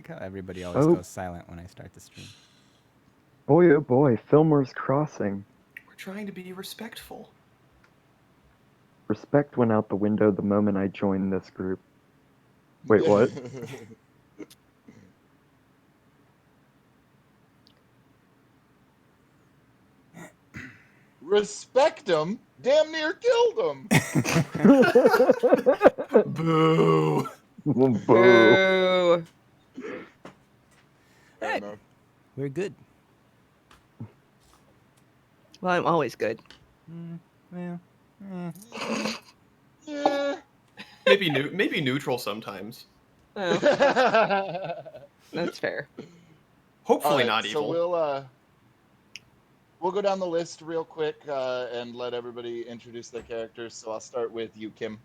like how everybody always Oh. goes silent when I start the stream. Boy, oh boy, Fillmore's Crossing. We're trying to be respectful. Respect went out the window the moment I joined this group. Wait, what? Respect him? Damn near killed him. Boo. Boo. Boo. Fair Hey. enough. We're good. Well, I'm always good. Well, Yeah. Maybe neutral sometimes. Well, that's fair. Hopefully Alright, not so evil. we'll go down the list real quick and let everybody introduce their characters. So I'll start with you, Kim.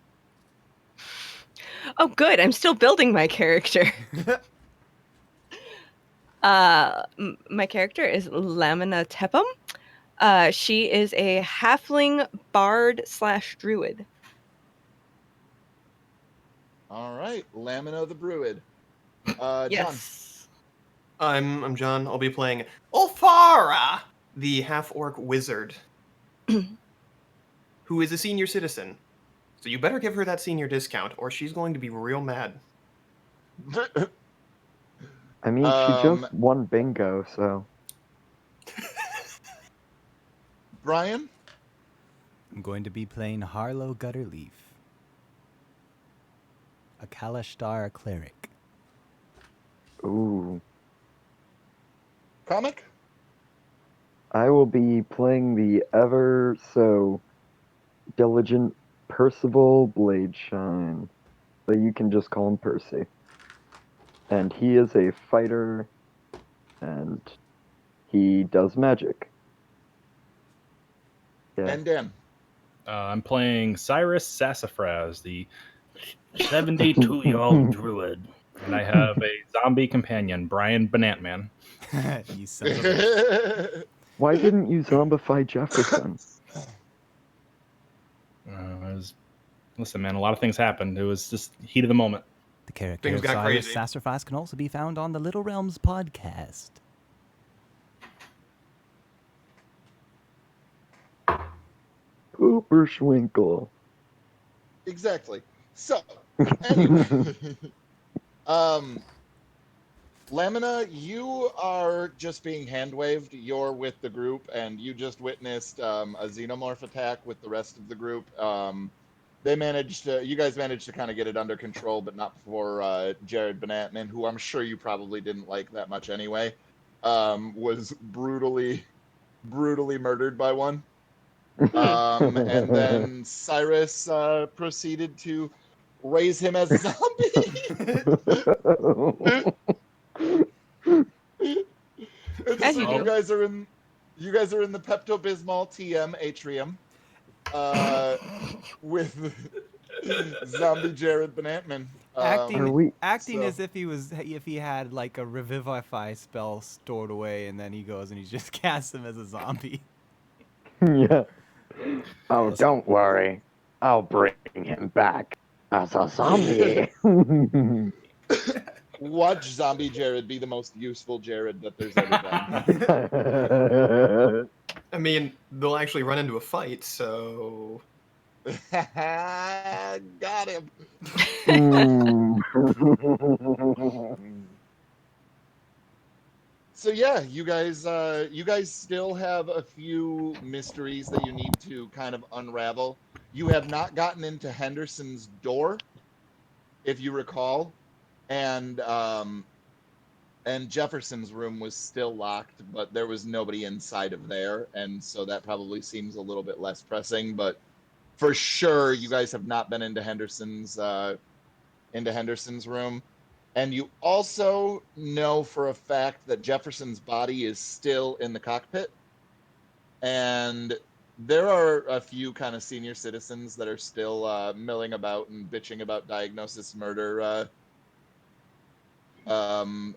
Oh, good. I'm still building my character. My character is Lamina Tepum. She is a halfling bard / druid. All right, Lamina the Druid. John. Yes. I'm John. I'll be playing Ulfara, the half-orc wizard, who is a senior citizen. So you better give her that senior discount, or she's going to be real mad. I mean, she just won bingo, so. Brian. I'm going to be playing Harlow Gutterleaf, a Kalashtar cleric. Ooh. Comic. I will be playing the ever so diligent Percival Bladeshine. But you can just call him Percy. And he is a fighter, and he does magic. Yeah. And Dan. I'm playing Cyrus Sassafras, the 72-year-old druid. And I have a zombie companion, Brian Banantman. You son of a bitch. Why didn't you zombify Jefferson? Listen, man, a lot of things happened. It was just heat of the moment. The character Things of got Cyrus crazy. Sassafras can also be found on the Little Realms podcast. Pooper Schwinkle. Exactly. So, anyway. Lamina, you are just being hand-waved. You're with the group, and you just witnessed a xenomorph attack with the rest of the group. You guys managed to kind of get it under control, but not before Jared Banatman, who I'm sure you probably didn't like that much anyway, was brutally murdered by one. And then Cyrus proceeded to raise him as a zombie. As you do. You guys are in the Pepto-Bismol TM atrium with zombie Jared Banantman. Acting as if he had like a revivify spell stored away, and then he goes and he just casts him as a zombie. Yeah. Oh, don't worry. I'll bring him back as a zombie. Watch zombie Jared be the most useful Jared that there's ever been. I mean, they'll actually run into a fight, so... Got him. So yeah, you guys still have a few mysteries that you need to kind of unravel. You have not gotten into Henderson's door, if you recall, and Jefferson's room was still locked, but there was nobody inside of there, and so that probably seems a little bit less pressing. But for sure, you guys have not been into Henderson's room. And you also know for a fact that Jefferson's body is still in the cockpit. And there are a few kind of senior citizens that are still milling about and bitching about diagnosis murder marathons.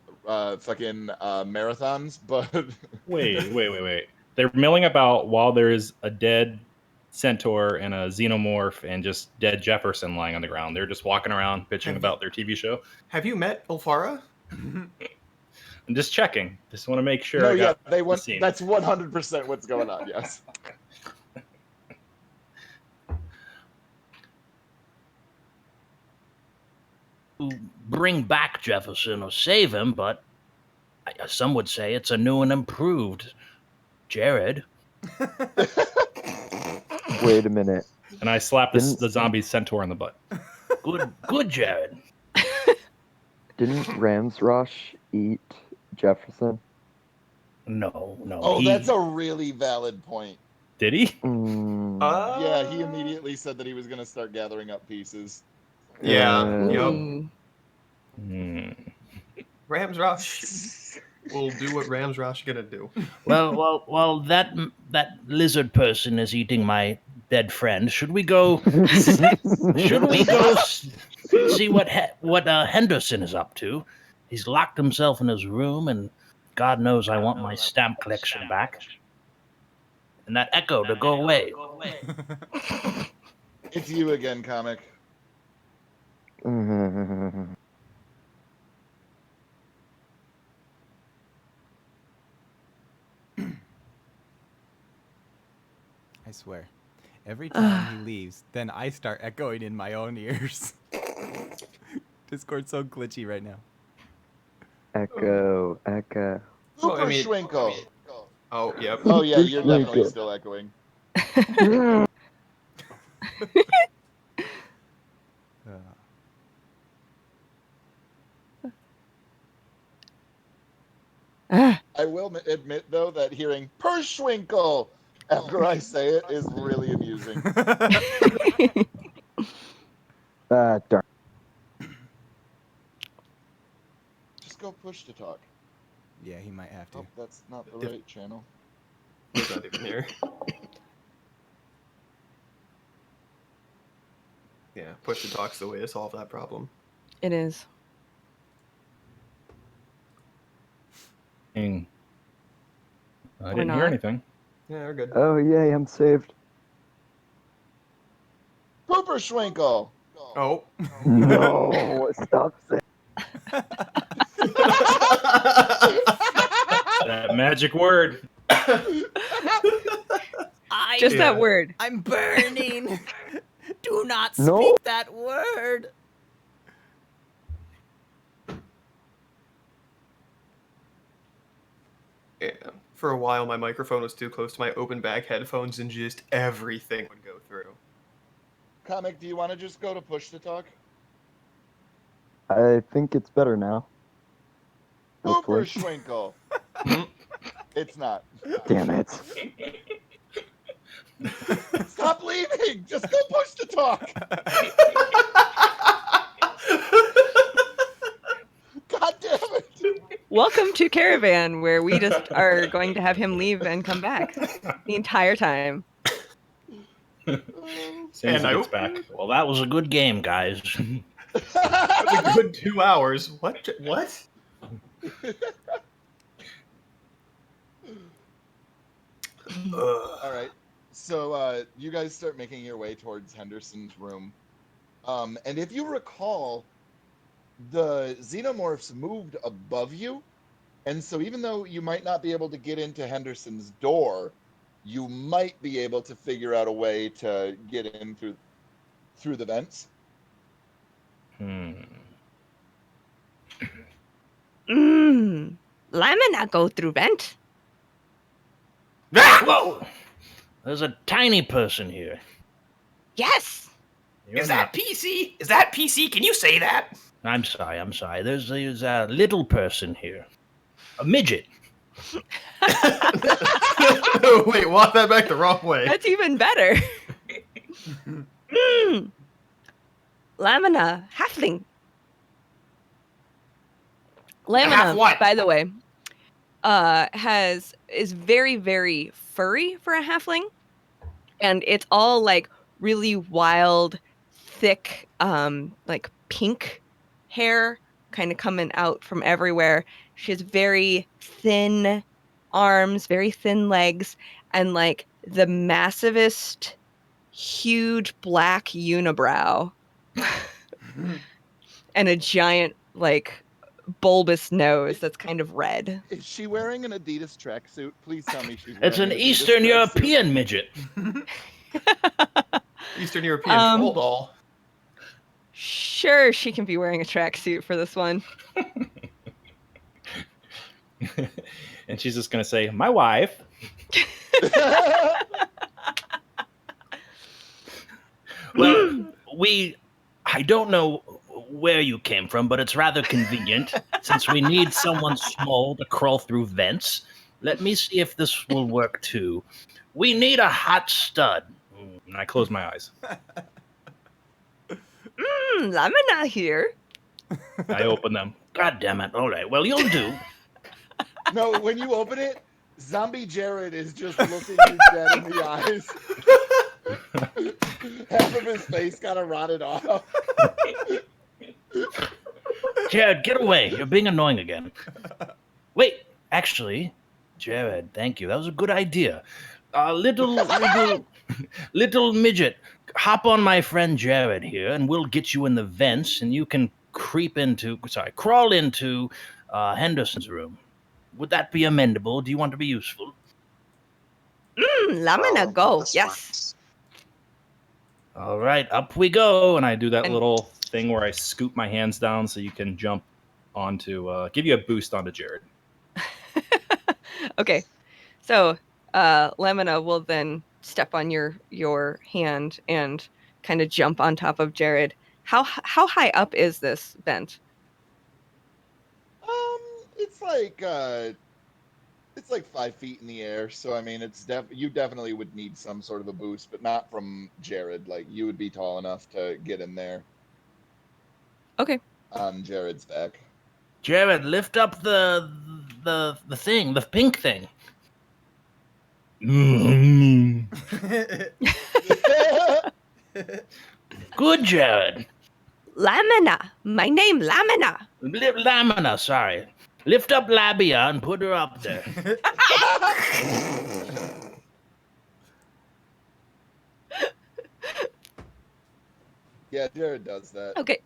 But Wait. They're milling about while there's a dead centaur and a xenomorph and just dead Jefferson lying on the ground. They're just walking around bitching about their TV show. Have you met Ulfara? I'm just checking. Just want to make sure. No, I yeah, got they the want. scene. That's 100% what's going on. Yes. Bring back Jefferson or save him, but some would say it's a new and improved Jared. Wait a minute. And I slap Didn't- the zombie centaur in the butt. Good, Jared. Didn't Ramsrosh eat Jefferson? No. Oh, that's a really valid point. Did he? Yeah, he immediately said that he was going to start gathering up pieces. Yeah. Yep. Ooh. Ramsrosh will do what Ramsrosh gonna do. Well, that lizard person is eating my dead friend. Should we go? Should we go see what Henderson is up to? He's locked himself in his room, and God knows I want my stamp collection back. And that echo to go away. It's you again, comic. I swear. Every time he leaves, then I start echoing in my own ears. Discord's so glitchy right now. Echo. Well, I mean- Schwinkle. Oh, yep. Oh yeah, you're definitely Schwinkle. still echoing. I will admit though that hearing Perschwinkle after I say it is really amusing. Darn. Just go push to talk. Yeah, he might have to. Oh, that's not the right channel. He's not even here. Yeah, push to talk's the way to solve that problem. It is. I didn't hear not. anything. Yeah, we're good. Oh yay, I'm saved. Pooperschwinkle. Oh. No, stop saying. That magic word. Just that word. I'm burning. Do not speak No. that word. Yeah. For a while, my microphone was too close to my open bag headphones, and just everything would go through. Comic, do you want to just go to push to talk? I think it's better now. Hopefully. Pooperschwinkle. It's not. Damn it. Stop leaving! Just go push to talk! God damn it! Welcome to Caravan, where we just are going to have him leave and come back the entire time. As soon as And he I- gets back. Well, that was a good game, guys. That's a good 2 hours. What? What? All right. So you guys start making your way towards Henderson's room. And if you recall, the xenomorphs moved above you. And so even though you might not be able to get into Henderson's door, you might be able to figure out a way to get in through the vents. Lamina go through vent. Whoa! There's a tiny person here. Yes. Is that PC? Is that PC? Can you say that? I'm sorry. There's a little person here. A midget. Wait, walk that back the wrong way. That's even better. Lamina, halfling. Lamina, Half what? by the way, is very, very furry for a halfling, and it's all like really wild, thick, like pink hair, kind of coming out from everywhere. She has very thin arms, very thin legs, and like the massivest, huge black unibrow, and a giant like bulbous nose that's kind of red. Is she wearing an Adidas tracksuit? Please tell me she's wearing It's an Adidas Eastern tracksuit. European midget. Eastern European Um, troll doll. Sure, she can be wearing a tracksuit for this one. And she's just gonna say, "My wife." Well, I don't know where you came from, but it's rather convenient since we need someone small to crawl through vents. Let me see if this will work too. We need a hot stud. And I close my eyes. Lamina here. I open them. God damn it. All right. Well, you'll do. No, when you open it, Zombie Jared is just looking you dead in the eyes. Half of his face kind of rotted off. Jared, get away. You're being annoying again. Wait, actually, Jared, thank you. That was a good idea. Little midget, hop on my friend Jared here, and we'll get you in the vents, and you can crawl into Henderson's room. Would that be amendable? Do you want to be useful? Lamina, go. Yes. All right, up we go. And I do that And- little thing where I scoop my hands down so you can jump onto, give you a boost onto Jared. Okay. So, Lamina will then step on your hand and kind of jump on top of Jared. How high up is this vent? It's like 5 feet in the air. So I mean, you definitely would need some sort of a boost, but not from Jared. Like you would be tall enough to get in there. Okay. On Jared's back. Jared, lift up the thing, the pink thing. Good, Jared. Lamina. My name, Lamina. Lamina, sorry. Lift up Labia and put her up there. Yeah, Jared does that. Okay.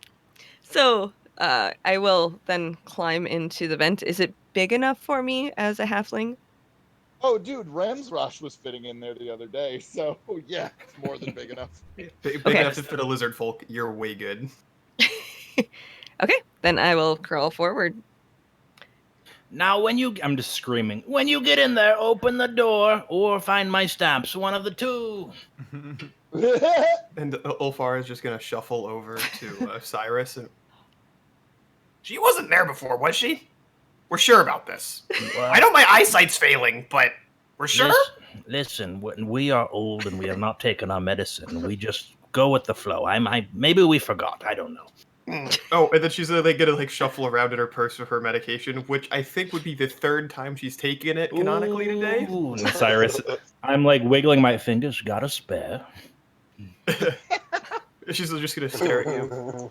So, I will then climb into the vent. Is it big enough for me as a halfling? Oh, dude, Ram's Rush was fitting in there the other day, so yeah, it's more than big enough. Big Okay. enough to fit a lizard folk. You're way good. Okay, then I will crawl forward. Now, I'm just screaming. When you get in there, open the door or find my stamps. One of the two. And Ulfar is just gonna shuffle over to Cyrus. And... She wasn't there before, was she? We're sure about this. Well, I know my eyesight's failing, but we're sure? Listen, when we are old and we have not taken our medicine, we just go with the flow. Maybe we forgot. I don't know. Oh, and then she's gonna shuffle around in her purse with her medication, which I think would be the 3rd time she's taken it canonically today. Ooh, And Cyrus, I'm wiggling my fingers. Got a spare. She's just gonna stare at you.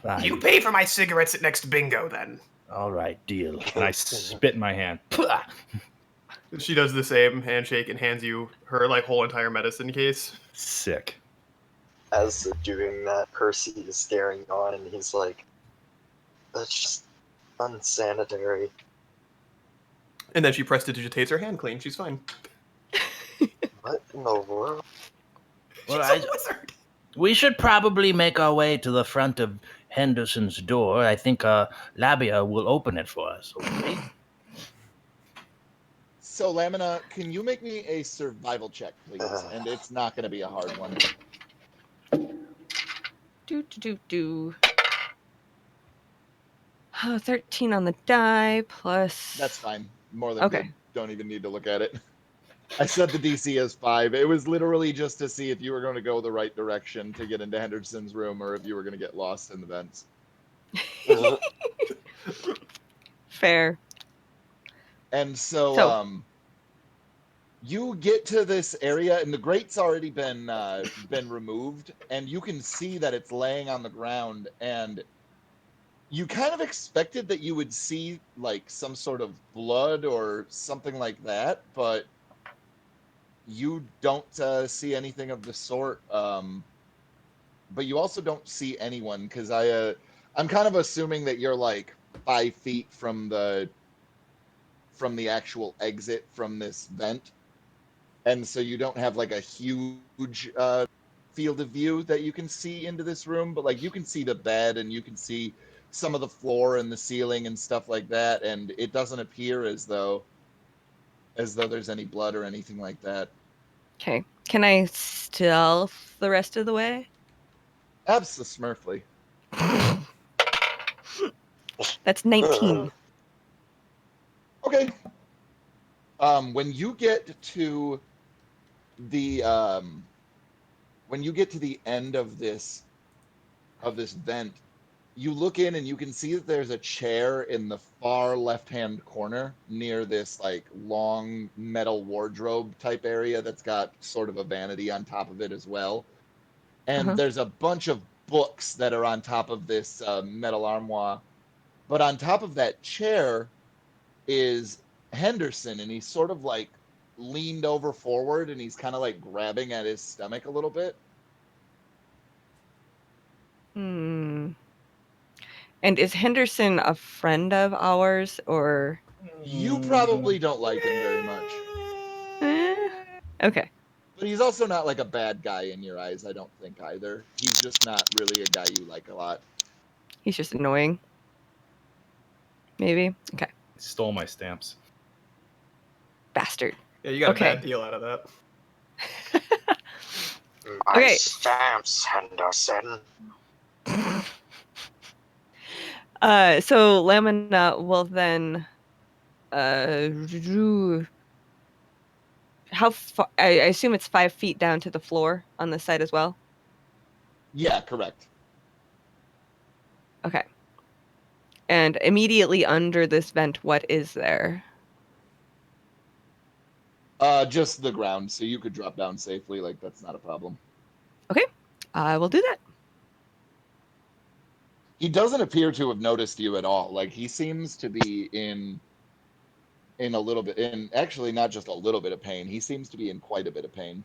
Fine. You pay for my cigarettes at next bingo, then. All right, deal. And I spit in my hand. She does the same handshake and hands you her whole entire medicine case. Sick. As they're doing that, Percy is staring on, and he's like, "That's just unsanitary." And then she prestidigitates her hand clean. She's fine. What in the world? Well, She's a wizard. we should probably make our way to the front of Henderson's door. I think Labia will open it for us. Okay? So, Lamina, can you make me a survival check, please? And it's not going to be a hard one. Do. 13 on the die plus. That's fine. More than Okay. good. Don't even need to look at it. I set the DC as 5. It was literally just to see if you were going to go the right direction to get into Henderson's room or if you were going to get lost in the vents. Fair. And so, you get to this area, and the grate's already been removed, and you can see that it's laying on the ground, and you kind of expected that you would see some sort of blood or something like that, but you don't see anything of the sort. But you also don't see anyone, because I'm kind of assuming that you're like 5 feet from the actual exit from this vent, and so you don't have like a huge field of view that you can see into this room, but like you can see the bed and you can see some of the floor and the ceiling and stuff like that, and it doesn't appear as though there's any blood or anything like that. Okay. Can I stealth the rest of the way? Abso-smurfly. That's 19. Okay. When you get to the end of this vent, you look in and you can see that there's a chair in the far left-hand corner near this like long metal wardrobe type area that's got sort of a vanity on top of it as well. And Uh-huh. there's a bunch of books that are on top of this metal armoire. But on top of that chair is Henderson, and he's sort of like leaned over forward and he's kind of like grabbing at his stomach a little bit. Hmm. And is Henderson a friend of ours or? You probably don't like him very much. Okay. But he's also not like a bad guy in your eyes, I don't think either. He's just not really a guy you like a lot. He's just annoying. Maybe. Okay. Stole my stamps. Bastard. Yeah, you got Okay. a bad deal out of that. My Okay. stamps, Henderson. So Lamina will then how far I assume it's 5 feet down to the floor on this side as well. Yeah, correct. Okay. And immediately under this vent, what is there? Just the ground, so you could drop down safely. Like that's not a problem. Okay. I will do that. He doesn't appear to have noticed you at all. Like he seems to be in a little bit, in actually not just a little bit of pain. He seems to be in quite a bit of pain.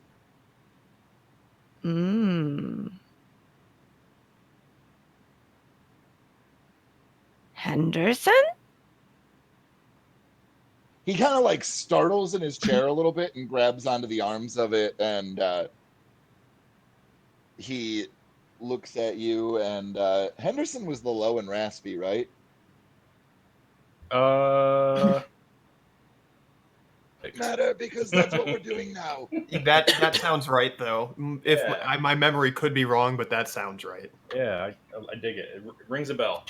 Henderson? He kind of like startles in his chair a little bit and grabs onto the arms of it, and he looks at you. And Henderson was the low and raspy, right? Matter because that's what we're doing now. That sounds right, though. If Yeah. my memory could be wrong, but that sounds right. Yeah, I dig it. It rings a bell.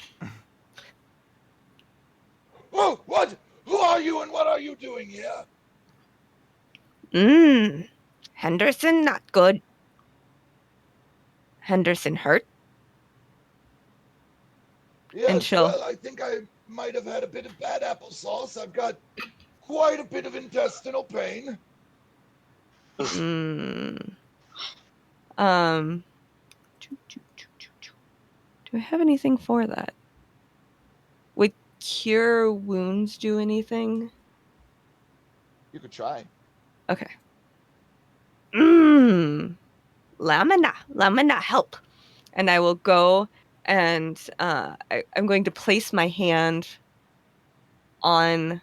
Oh, what? Who are you and what are you doing here? Henderson, not good. Henderson hurt? Yes, she'll- well, I think I might have had a bit of bad applesauce. I've got quite a bit of intestinal pain. Do I have anything for that? Would cure wounds do anything? You could try. Okay. Lamina, help. And I will go and I'm going to place my hand on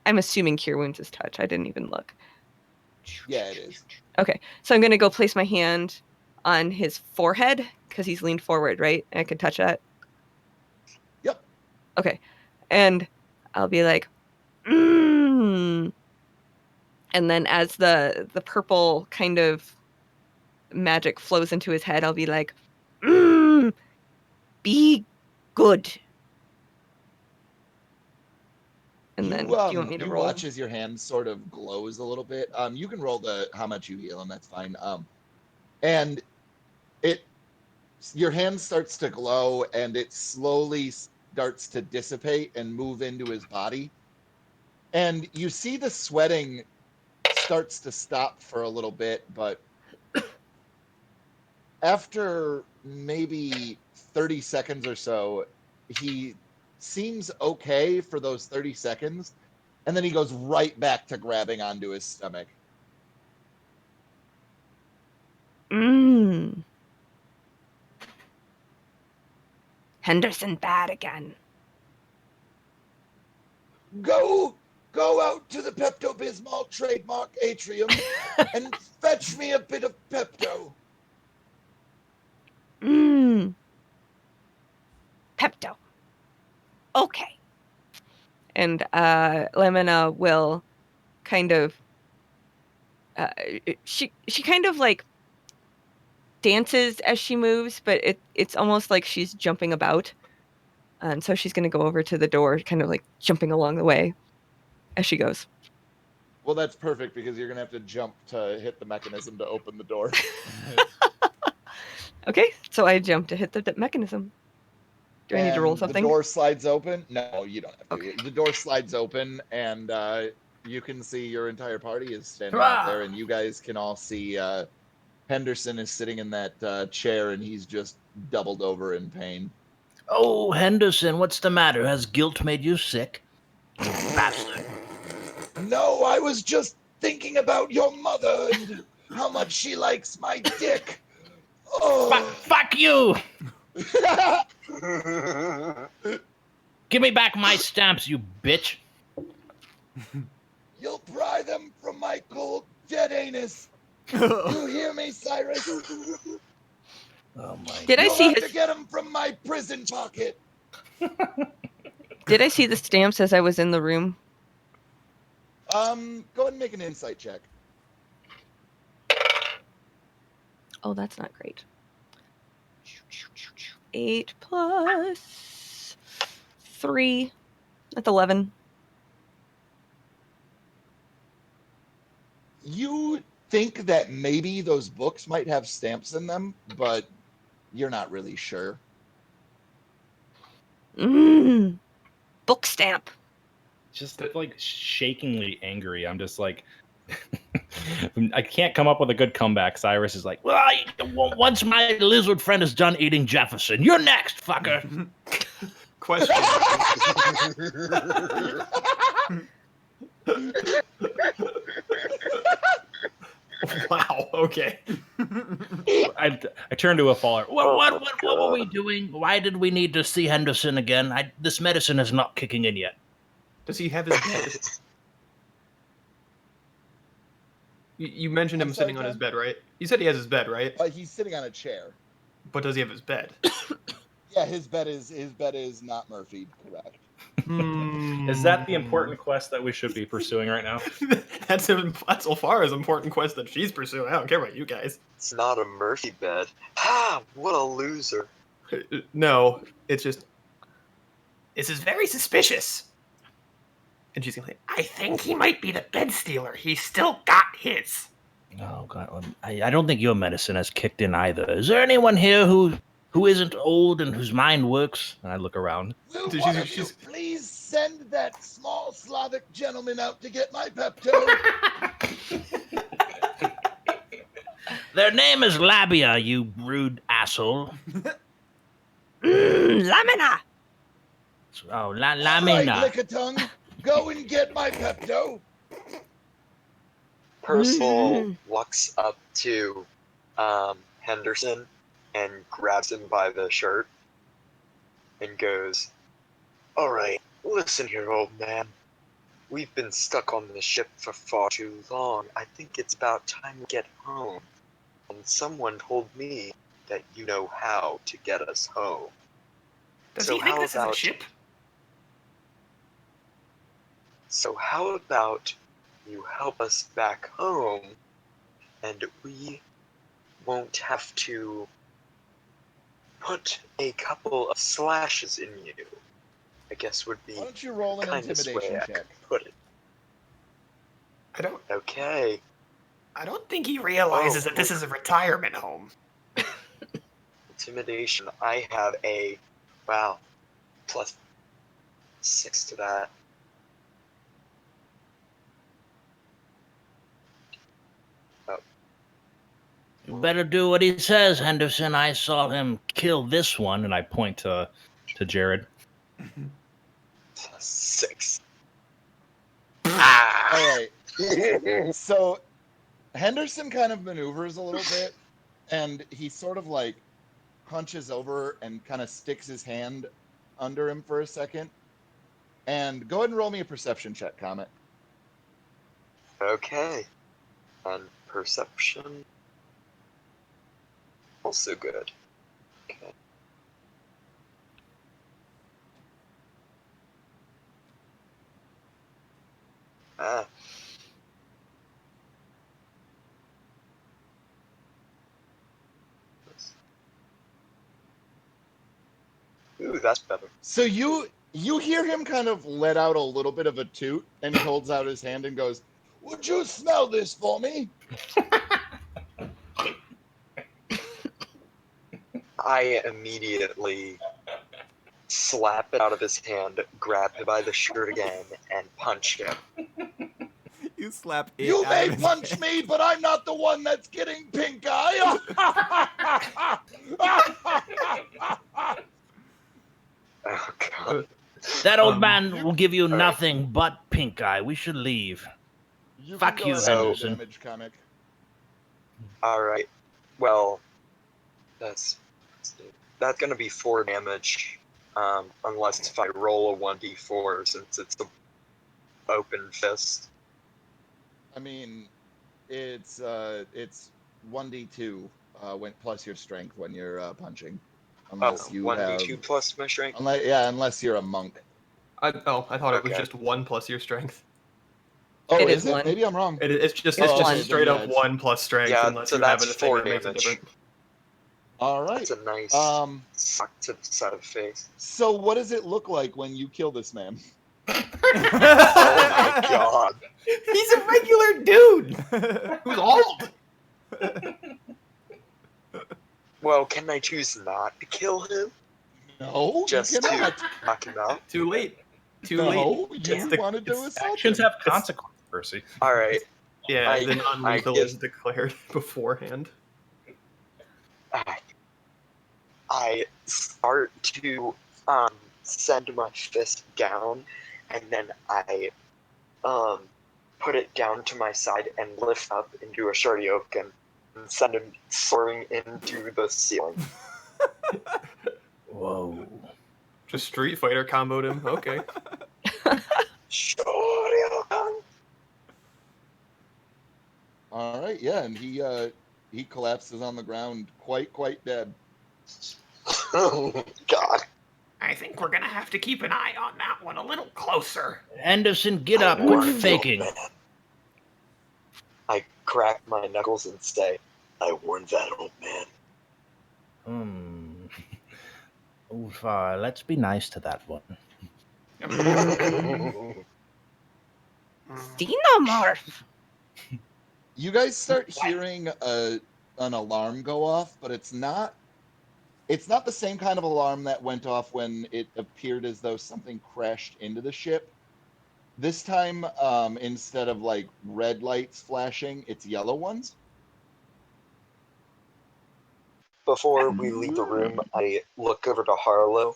I'm assuming cure wounds is touch. I didn't even look. Yeah, it is. Okay. So I'm going to go place my hand on his forehead because he's leaned forward, right? And I can touch that. Yep. Okay. And I'll be like, and then as the purple kind of magic flows into his head, I'll be like, be good. And then do you want me to roll? watch as your hand sort of glows a little bit. You can roll how much you heal him. That's fine. And your hand starts to glow, and it slowly starts to dissipate and move into his body. And you see the sweating starts to stop for a little bit, but after maybe 30 seconds or so, he seems okay for those 30 seconds, and then he goes right back to grabbing onto his stomach. Henderson bad again. Go out to the Pepto-Bismol trademark atrium and fetch me a bit of Pepto. Pepto. Okay. And Lamina will kind of she kind of like dances as she moves, but it's almost like she's jumping about. And so she's going to go over to the door, kind of like jumping along the way as she goes. Well, that's perfect because you're gonna have to jump to hit the mechanism to open the door. Okay, so I jump to hit the mechanism. Do I need to roll something? The door slides open. No, you don't have to. Okay. The door slides open, and you can see your entire party is standing out there, and you guys can all see Henderson is sitting in that chair, and he's just doubled over in pain. Oh, Henderson, what's the matter? Has guilt made you sick? Bastard. No, I was just thinking about your mother and how much she likes my dick. Oh. Fuck you! Give me back my stamps, you bitch. You'll pry them from my cold, dead anus. You hear me, Cyrus? Oh my Did I You'll see have his, to get them from my prison pocket. Did I see the stamps as I was in the room? Go ahead and make an insight check. Oh, that's not great. 8 plus 3. That's 11. You think that maybe those books might have stamps in them, but you're not really sure. Book stamp. Just like shakingly angry. I'm just like, I can't come up with a good comeback. Cyrus is like, Well, once my lizard friend is done eating Jefferson, you're next, fucker. Question. Wow. Okay. I turn to a faller. What were we doing? Why did we need to see Henderson again? This medicine is not kicking in yet. Does he have his bed? You mentioned him sitting on his bed, right? You said he has his bed, right? He's sitting on a chair. But does he have his bed? Yeah, his bed is not Murphy, correct? Is that the important quest that we should be pursuing right now? That's so far as important quest that she's pursuing. I don't care about you guys. It's not a Murphy bed. Ha! What a loser. No, it's just. This is very suspicious. And she's gonna say, I think he might be the bed stealer. He's still got his. Oh God, I don't think your medicine has kicked in either. Is there anyone here who isn't old and whose mind works? And I look around. Will She's- one of she's- you please send that small Slavic gentleman out to get my Pepto? Their name is Labia, you rude asshole. Lamina. Oh, All right, Lamina. Lick-a-tongue, go and get my Pepto. Percival walks up to Henderson and grabs him by the shirt and goes, all right, listen here, old man. We've been stuck on this ship for far too long. I think it's about time we get home. And someone told me that you know how to get us home. Does So he think how this is a about- ship? So how about you help us back home, and we won't have to put a couple of slashes in you, I guess would be Why don't you roll an kindest way intimidation I check? could put it. Okay. I don't think he realizes that this is a retirement home. Intimidation. I have a plus 6 to that. You better do what he says, Henderson. I saw him kill this one, And I point to Jared. Plus 6. All right. So Henderson kind of maneuvers a little bit, and he sort of like hunches over and kind of sticks his hand under him for a second. And go ahead and roll me a perception check, Comet. Okay. And perception. Also good. Okay. Ah. Ooh, that's better. So you hear him kind of let out a little bit of a toot, and he holds out his hand and goes, "Would you smell this for me?" I immediately slap it out of his hand, grab him by the shirt again, and punch him. You slap it You out may of his punch hand. me, but I'm not the one that's getting pink eye. Oh god. That old Um, man will give you right. nothing but pink eye. We should leave. You Fuck can go you, ahead and roll Henderson. damage, Comic. Alright. Well, that's gonna be 4 damage. Unless if I roll a 1d4 since it's the open fist. I mean, it's 1d2 when plus your strength when you're punching, unless you 1d2 have plus my strength? unless you're a monk. I thought it was Okay. just 1 plus your strength. Oh, It is is it? 1. Maybe I'm wrong. It's just It's it's just one. straight Then up yeah, it's- 1 plus strength Yeah, unless so you have that's anything 4 that makes it damage. different. All right. That's a nice suck to the side of the face. So what does it look like when you kill this man? Oh my god. He's a regular dude who's old. Well, can I choose not to kill him? No, Just you to cannot. knock him out? Too late. Too No, late. you It's the- wanted to it's- assault Actions him. have consequences, Percy. Alright. Yeah, I- the non-lethal I is declared beforehand. I start to send my fist down, and then I put it down to my side and lift up into a Shortyoken and send him soaring into the ceiling. Whoa. Just Street Fighter comboed him. Okay. Shortyoken! All right, yeah, and he collapses on the ground, quite dead. Oh god. I think we're gonna have to keep an eye on that one a little closer. Henderson, get I up. Quit warned you, faking. man. I crack my knuckles and say, I warned that old man. Ulfar, let's be nice to that one. Xenomorph. You guys start hearing an alarm go off, but it's not the same kind of alarm that went off when it appeared as though something crashed into the ship. This time, instead of like red lights flashing, it's yellow ones. Before we leave the room, I look over to Harlow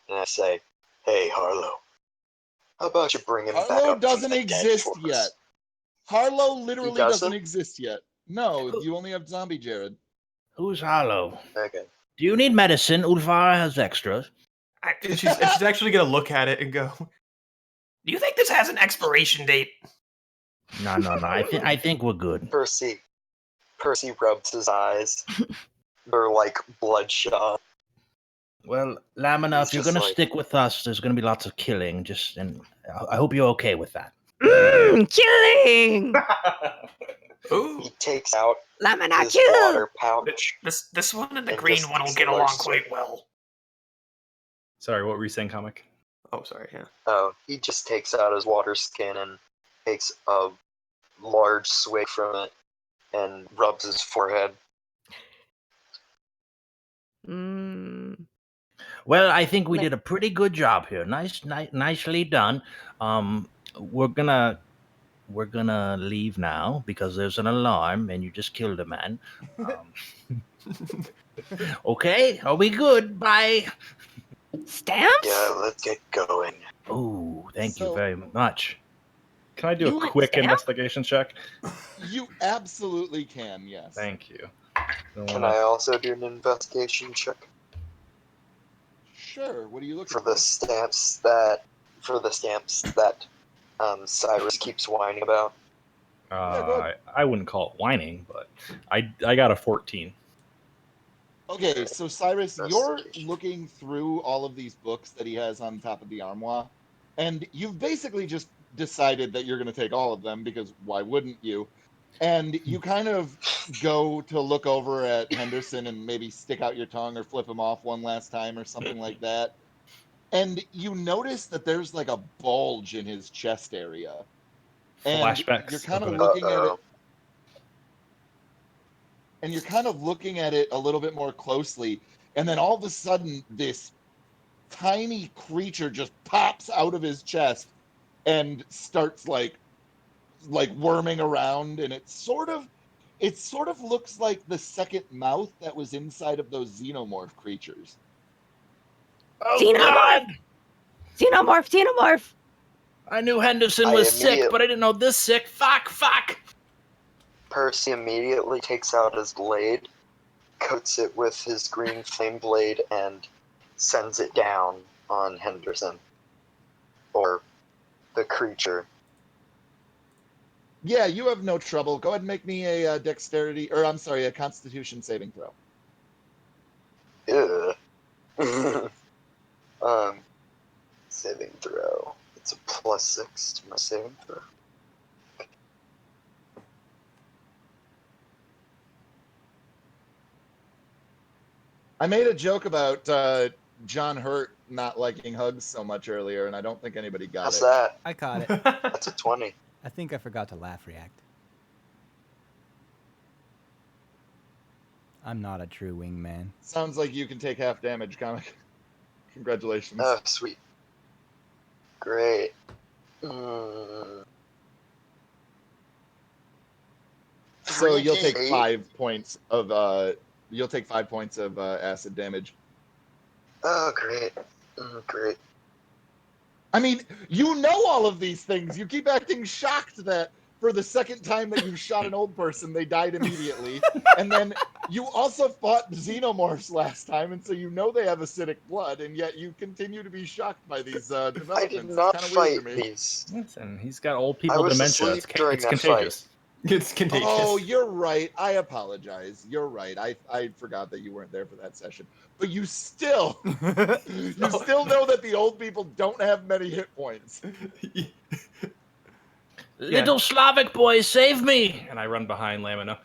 and I say, hey, Harlow, how about you bring him back Harlow up doesn't from the dead exist for us? yet. Harlow literally doesn't doesn't? exist yet. No, you only have Zombie Jared. Who's Harlow? Okay. Do you need medicine? Ulfar has extras. And she's actually gonna look at it and go, "Do you think this has an expiration date?" No. I think we're good. Percy rubs his eyes. They're like bloodshot. Well, Lamina, He's if you're just gonna like- stick with us, there's gonna be lots of killing. And I hope you're okay with that. Killing. Ooh, He takes out Lamina his kill. water pouch. this one and the And green just one will takes get a large along swig. quite well. Sorry, what were you saying, comic? Oh, sorry. Yeah. Oh, he just takes out his water skin and takes a large swig from it and rubs his forehead. Well, I think we did a pretty good job here. Nicely done. We're gonna leave now because there's an alarm and you just killed a man. Okay, are we good? Bye. Stamps? Yeah, let's get going. Oh, thank you So- very much. Can I do You a want quick stamp? investigation check? You absolutely can, yes. Thank you. Can I also do an investigation check? Sure. What are you looking for the stamps that Cyrus keeps whining about. go ahead. I wouldn't call it whining, but I got a 14. Okay, so Cyrus, you're Investigation. looking through all of these books that he has on top of the armoire, and you've basically just decided that you're going to take all of them because why wouldn't you? And you kind of go to look over at Henderson and maybe stick out your tongue or flip him off one last time or something like that. And you notice that there's like a bulge in his chest area. And Flashbacks. you're kind of good. looking at it Uh-oh. and you're kind of looking at it a little bit more closely, and then all of a sudden this tiny creature just pops out of his chest and starts like worming around, and it sort of looks like the second mouth that was inside of those xenomorph creatures. Oh Xenomorph! God! Xenomorph! I knew Henderson I was sick, immediate- but I didn't know this sick. Fuck! Percy immediately takes out his blade, coats it with his green flame blade, and sends it down on Henderson. Or the creature. Yeah, you have no trouble. Go ahead and make me a dexterity, or I'm sorry, a Constitution saving throw. Ugh. Saving throw. It's a +6 to my saving throw. I made a joke about John Hurt not liking hugs so much earlier, and I don't think anybody got How's it. that? I caught it. That's a 20. I think I forgot to laugh react. I'm not a true wingman. Sounds like you can take half damage, comic. Congratulations. Oh, sweet. Great. Mm. So you'll take 3d8? 5 points of acid damage. Oh, great. Great. I mean, you know all of these things. You keep acting shocked that for the second time that you've shot an old person, they died immediately. And then you also fought xenomorphs last time, and so you know they have acidic blood, and yet you continue to be shocked by these developments. I did not It's kinda weird fight to me. these. And he's got old people was dementia. asleep It's, during it's that contagious. It's contagious. Oh, you're right. I apologize. You're right. I forgot that you weren't there for that session. But you still know that the old people don't have many hit points. Little Slavic boy, save me! And I run behind Lamina.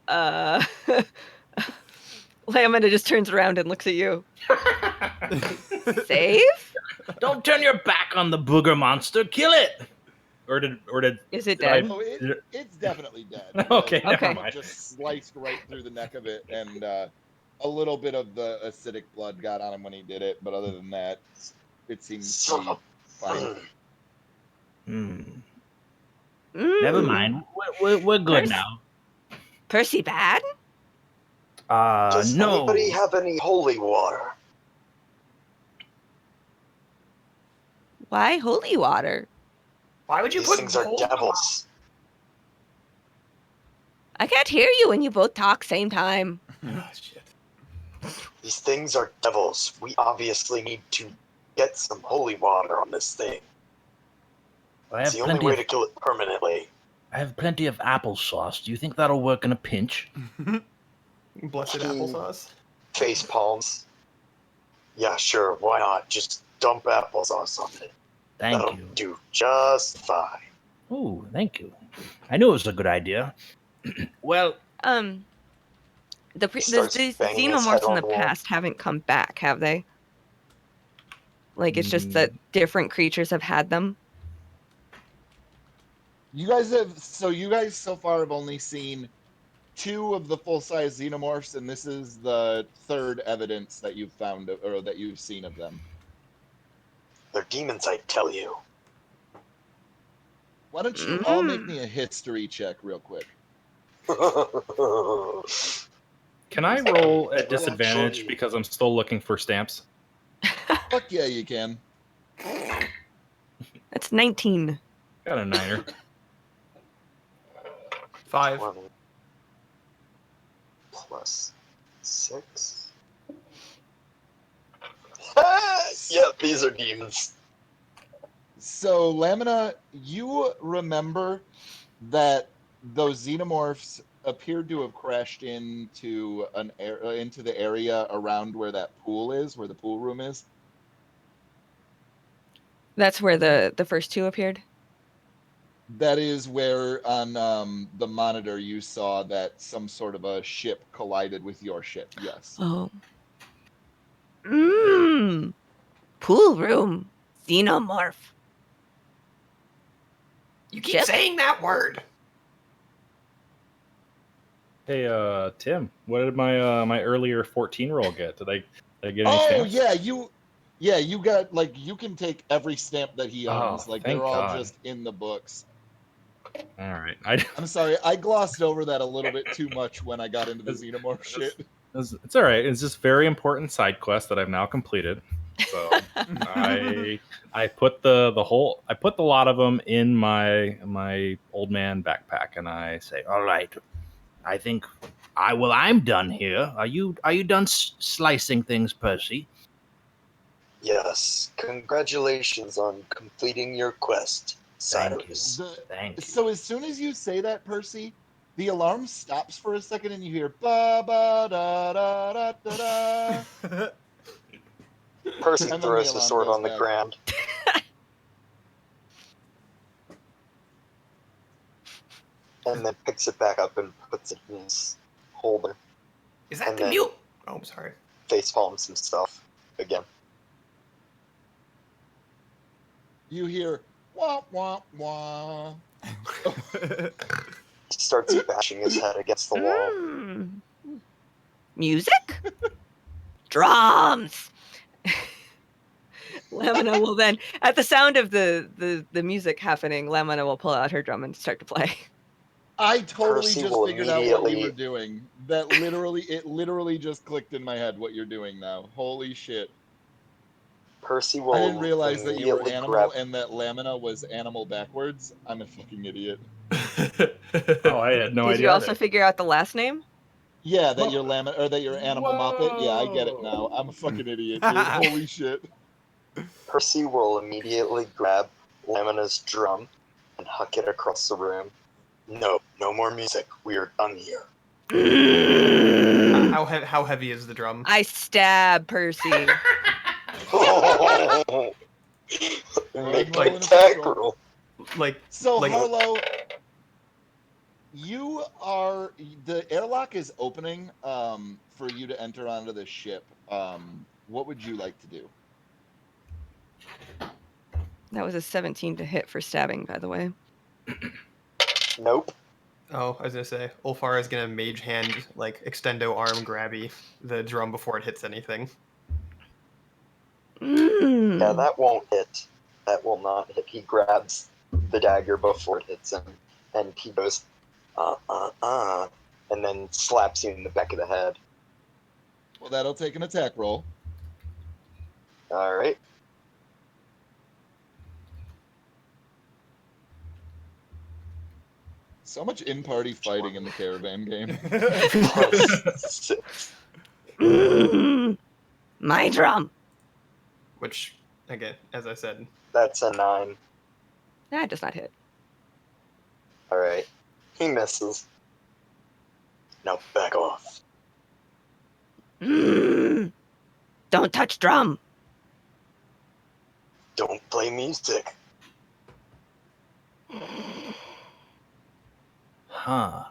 Uh, Lamina just turns around and looks at you. Save? Don't turn your back on the booger monster. Kill it! Or did Is it Did I- dead? Oh, it's definitely dead. Okay, The never bullet mind. Just sliced right through the neck of it, and a little bit of the acidic blood got on him when he did it. But other than that, it seems to be fine. Never mind. We're good Percy? now. Percy bad? Does No. anybody have any holy water? Why holy water? Why would you These put things are holy- devils. I can't hear you when you both talk same time. Oh, shit. These things are devils. We obviously need to get some holy water on this thing. I It's have the only plenty way of to kill it permanently. I have plenty of applesauce. Do you think that'll work in a pinch? Blessed applesauce. Face palms. Yeah, sure. Why not? Just dump applesauce on it. Thank That'll you. do just fine. Oh, thank you. I knew it was a good idea. Well, The Starts banging his head xenomorphs in on the the wall. past haven't come back, have they? Like it's just that different creatures have had them. You guys so far have only seen 2 of the full-size xenomorphs, and this is the 3rd evidence that you've found or that you've seen of them. They're demons, I tell you. Why don't you all make me a history check real quick? Can I roll at Well, disadvantage actually- because I'm still looking for stamps? Fuck yeah, you can. That's 19. Got a 9er. 5. 20 plus 6. Yep, these are demons. So, Lamina, you remember that those xenomorphs appeared to have crashed into into the area around where that pool is, where the pool room is. That's where the first two appeared. That is where on the monitor you saw that some sort of a ship collided with your ship. Yes. Oh. Mmm. Pool room. Xenomorph. You keep Ship? saying that word. Hey, Tim, what did my earlier 14 roll get? Did I get any Oh stamps? yeah, you got like you can take every stamp that he owns. Oh, Like thank they're all God. just in the books. All right. I'm sorry, I glossed over that a little bit too much when I got into the xenomorph shit. It's all right. It's just very important side quest that I've now completed. So I put the lot of them in my old man backpack, and I say, All right. I think I'm done here. Are you done slicing things, Percy? Yes, congratulations on completing your quest, Thank you. Cyrus. Thank you. So as soon as you say that, Percy, the alarm stops for a second, and you hear ba ba da da da da da. Percy And then the throws the alarm sword goes on the back. ground. And then picks it back up and puts it in his holder. Is that And the then- mule? Oh, I'm sorry. Face palms himself again. You hear wah wah wah. He starts bashing his head against the wall. Mm. Music? Drums. Lamina will then, at the sound of the music happening, Lamina will pull out her drum and start to play. I totally Percy just will figured out what you were immediately- doing. It literally just clicked in my head what you're doing now. Holy shit. Percy will I didn't realize that you were immediately animal grab. and that Lamina was animal backwards. I'm a fucking idiot. "Oh, I had no Did idea." you also either. figure out the last name? Yeah, that you're Lamina or that you're Animal Muppet. Yeah, I get it now. I'm a fucking idiot, dude. Holy shit. Percy will immediately grab Lamina's drum and huck it across the room. No more music. We are done here. How heavy is the drum? I stab Percy. Make Roll my an attack official. roll. Like, So like Harlow, the airlock is opening for you to enter onto the ship. What would you like to do? That was a 17 to hit for stabbing, by the way. Nope. Oh, I was gonna say, Ulfar is gonna mage hand, like, extendo arm grabby the drum before it hits anything. Yeah, that won't hit. That will not hit. He grabs the dagger before it hits him, and he goes, and then slaps you in the back of the head. Well, that'll take an attack roll. All right. So much in-party fighting in the Caravan game. Plus 6. My drum. Which, again, as I said, That's a 9. That does not hit. All right. He misses. Now back off. Don't touch drum. Don't play music. Huh.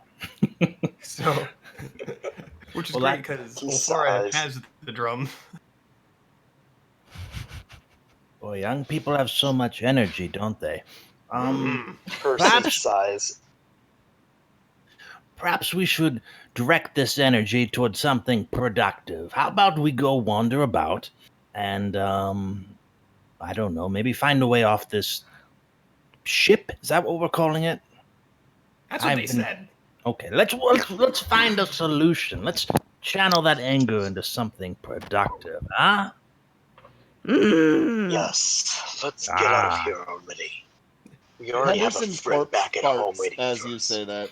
so, which is Well, great because he Ulfar sighs. has the drum. Boy, young people have so much energy, don't they? Percy Perhaps- sighs. Perhaps we should direct this energy towards something productive. How about we go wander about and, I don't know, maybe find a way off this ship? Is that what we're calling it? That's what I've they been- said. Okay, let's find a solution. Let's channel that anger into something productive, huh? Yes. Let's get out of here already. We already have a Henderson's friend corpse back at home farts waiting as for you us. say that.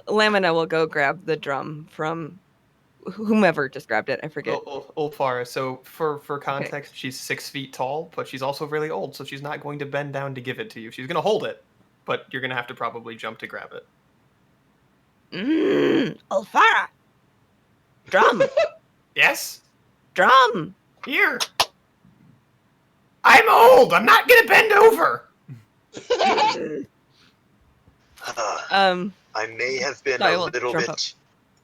Lamina will go grab the drum from whomever just grabbed it. I forget. Ulfar. So for context, she's 6 feet tall, but she's also really old, so she's not going to bend down to give it to you. She's going to hold it, but you're going to have to probably jump to grab it. Ulfara! Drum! Yes? Drum! Here. I'm old. I'm not going to bend over. I may have been I a will little jump bit. up.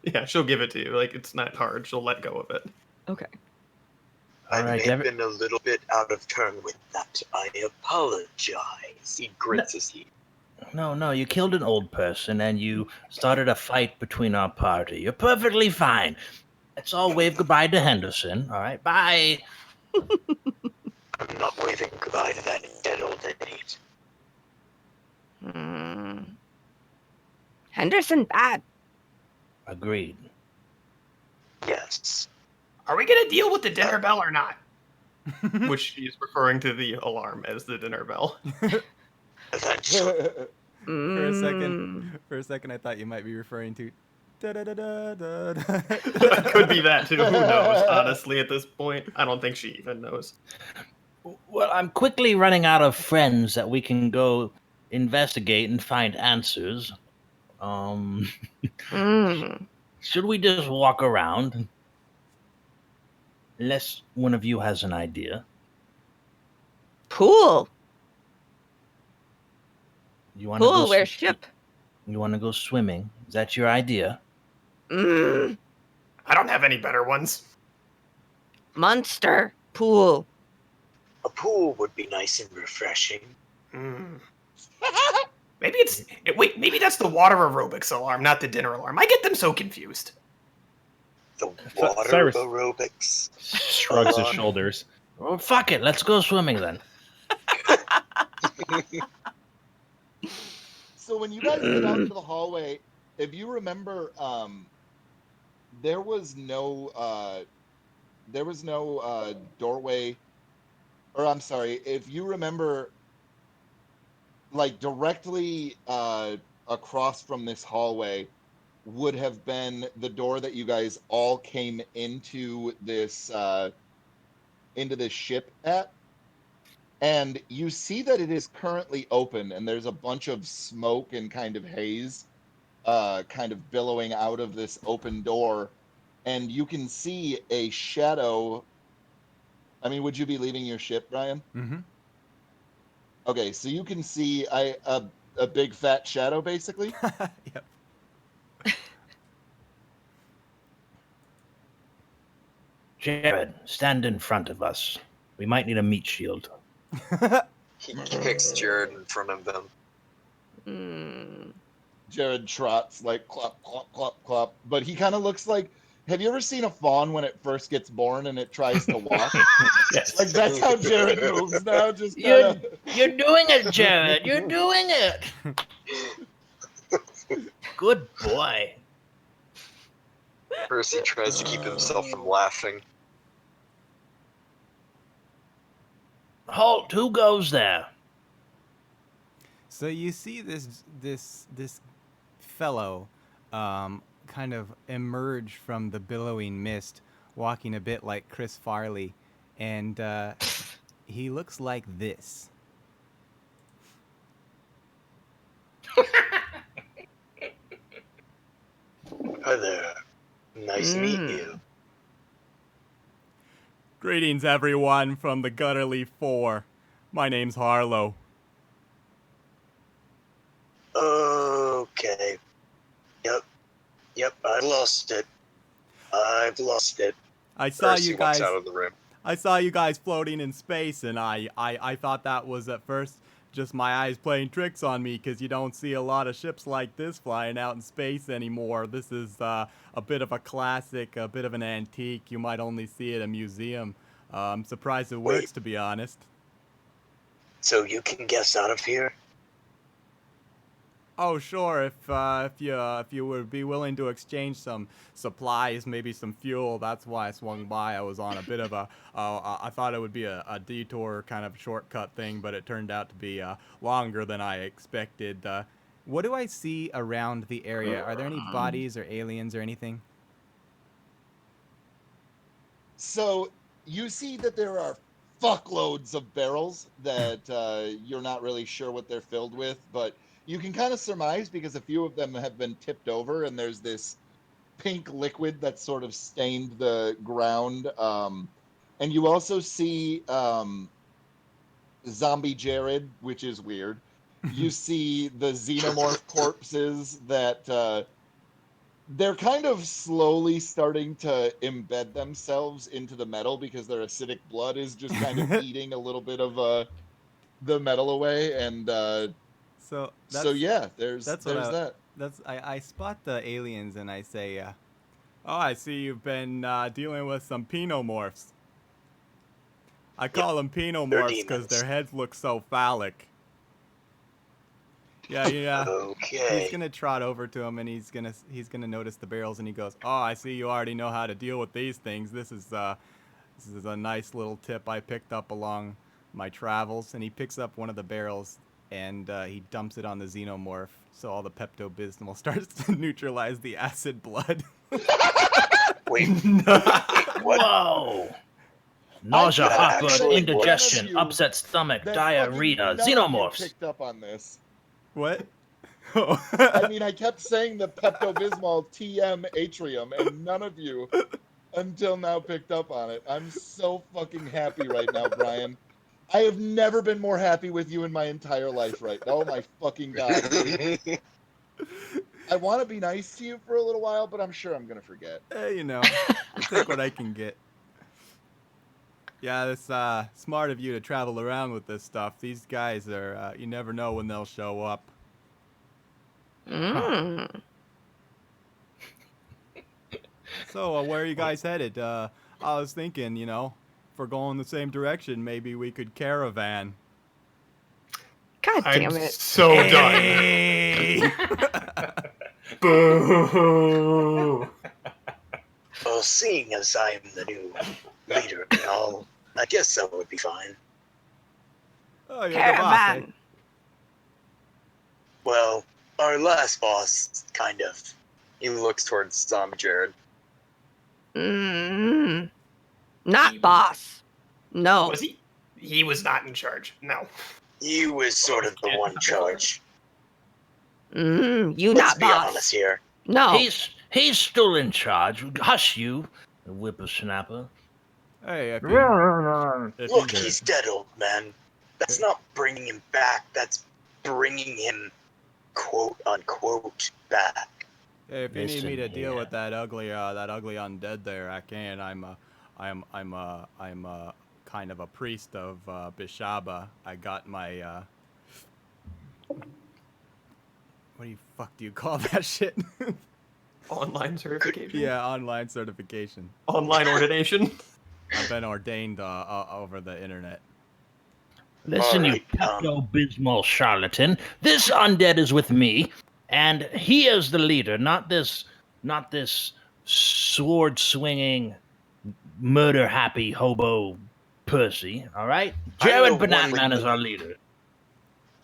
Yeah, she'll give it to you. Like, it's not hard. She'll let go of it. Okay. I All right, may have been a little bit out of turn with that. I apologize. He grits his teeth. No, you killed an old person and you started a fight between our party. You're perfectly fine. Let's all wave goodbye to Henderson. All right, bye. I'm not waving goodbye to that dead old idiot. Henderson bad. Agreed. Yes. Are we going to deal with the dinner bell or not? Which she's referring to the alarm as the dinner bell. Eventually. For a second, I thought you might be referring to. Could be that too. Who knows? Honestly, at this point, I don't think she even knows. Well, I'm quickly running out of friends that we can go investigate and find answers. Should we just walk around? Unless one of you has an idea. Pool. You want to Pool, go where's ship? You want to go swimming? Is that your idea? I don't have any better ones. Monster. Pool. A pool would be nice and refreshing. Maybe that's the water aerobics alarm, not the dinner alarm. I get them so confused. The water Cyrus aerobics. shrugs his shoulders. Well, fuck it. Let's go swimming then. So when you guys get out into the hallway, if you remember, there was no doorway, or I'm sorry, if you remember, like directly across from this hallway would have been the door that you guys all came into this ship at. And you see that it is currently open, and there's a bunch of smoke and kind of haze kind of billowing out of this open door. And you can see a shadow. I mean, would you be leaving your ship, Brian? Mm-hmm. Okay, so you can see a big fat shadow, basically. Yep. Jared, stand in front of us. We might need a meat shield. He kicks Jared in front of them. Jared trots like clop, clop, clop, clop. But he kind of looks like, have you ever seen a fawn when it first gets born and it tries to walk? Yes. Like that's how Jared moves now. Just You're kind of. doing it, Jared. You're doing it. Good boy. Percy tries to keep himself from laughing. Halt! Who goes there? So you see this fellow kind of emerge from the billowing mist, walking a bit like Chris Farley, and he looks like this. Hi there. Nice to meet you. Greetings, everyone, from the Gutterly Four. My name's Harlow. Okay. Yep, I lost it. I've lost it. I saw Percy you guys. walks out of the room. I saw you guys floating in space, and I thought that was at first just my eyes playing tricks on me, because you don't see a lot of ships like this flying out in space anymore. This is a bit of a classic, a bit of an antique. You might only see it at a museum. I'm surprised it works, to be honest. So you can guess out of here? Oh, sure. If you would be willing to exchange some supplies, maybe some fuel. That's why I swung by. I was on a bit of a. I thought it would be a detour kind of shortcut thing, but it turned out to be longer than I expected. What do I see around the area? Are there any bodies or aliens or anything? So you see that there are fuckloads of barrels that you're not really sure what they're filled with, but you can kind of surmise because a few of them have been tipped over and there's this pink liquid that's sort of stained the ground. And you also see zombie Jared, which is weird. You see the xenomorph corpses that they're kind of slowly starting to embed themselves into the metal because their acidic blood is just kind of eating a little bit of the metal away. And So so yeah, there's that's what that. I spot the aliens and I say, oh, I see you've been dealing with some Pinomorphs. I call them Pinomorphs because demons. their heads look so phallic. Yeah. He's Okay. gonna trot over to him and he's gonna notice the barrels and he goes, "Oh, I see you already know how to deal with these things. This is a nice little tip I picked up along my travels." And he picks up one of the barrels and he dumps it on the xenomorph, so all the Pepto-Bismol starts to neutralize the acid blood. Wait, what? Whoa! Nausea, I can't heartburn, actually- indigestion, none of you upset stomach, that diarrhea, fucking none of you xenomorphs. picked up on this. What? I mean, I kept saying the Pepto-Bismol TM atrium, and none of you until now picked up on it. I'm so fucking happy right now, Brian. I have never been more happy with you in my entire life right now. Oh my fucking god, dude. I want to be nice to you for a little while, but I'm sure I'm gonna forget. You know, I'll take what I can get. Yeah, it's smart of you to travel around with this stuff. These guys are, you never know when they'll show up. Mm. So, where are you guys headed? I was thinking, if we're going the same direction, maybe we could caravan. God damn I'm it. so done. Hey! Boo! Well, seeing as I'm the new leader and all, I guess that would be fine. Oh, you're the boss, eh? Caravan. Well, our last boss, kind of. He looks towards zombie Jared. Mm. Not He- boss. No. Was he? He was not in charge. No. He was sort of the one in charge. You Let's not be boss. honest here. No. He's still in charge. Hush you, whippersnapper. Hey, if Look, he's dead, old man. That's not bringing him back. That's bringing him, quote unquote, back. if you need me to Listen deal here. with that ugly undead there, I can. I'm kind of a priest of Bishaba. I got my what do you call that shit? Online certification? Yeah, online certification. Online ordination? I've been ordained over the internet. Listen, you Alright, Pepto-Bismol charlatan. This undead is with me, and he is the leader, not this sword-swinging, murder-happy hobo Percy. All right, Jared the one Banatman with is our leader.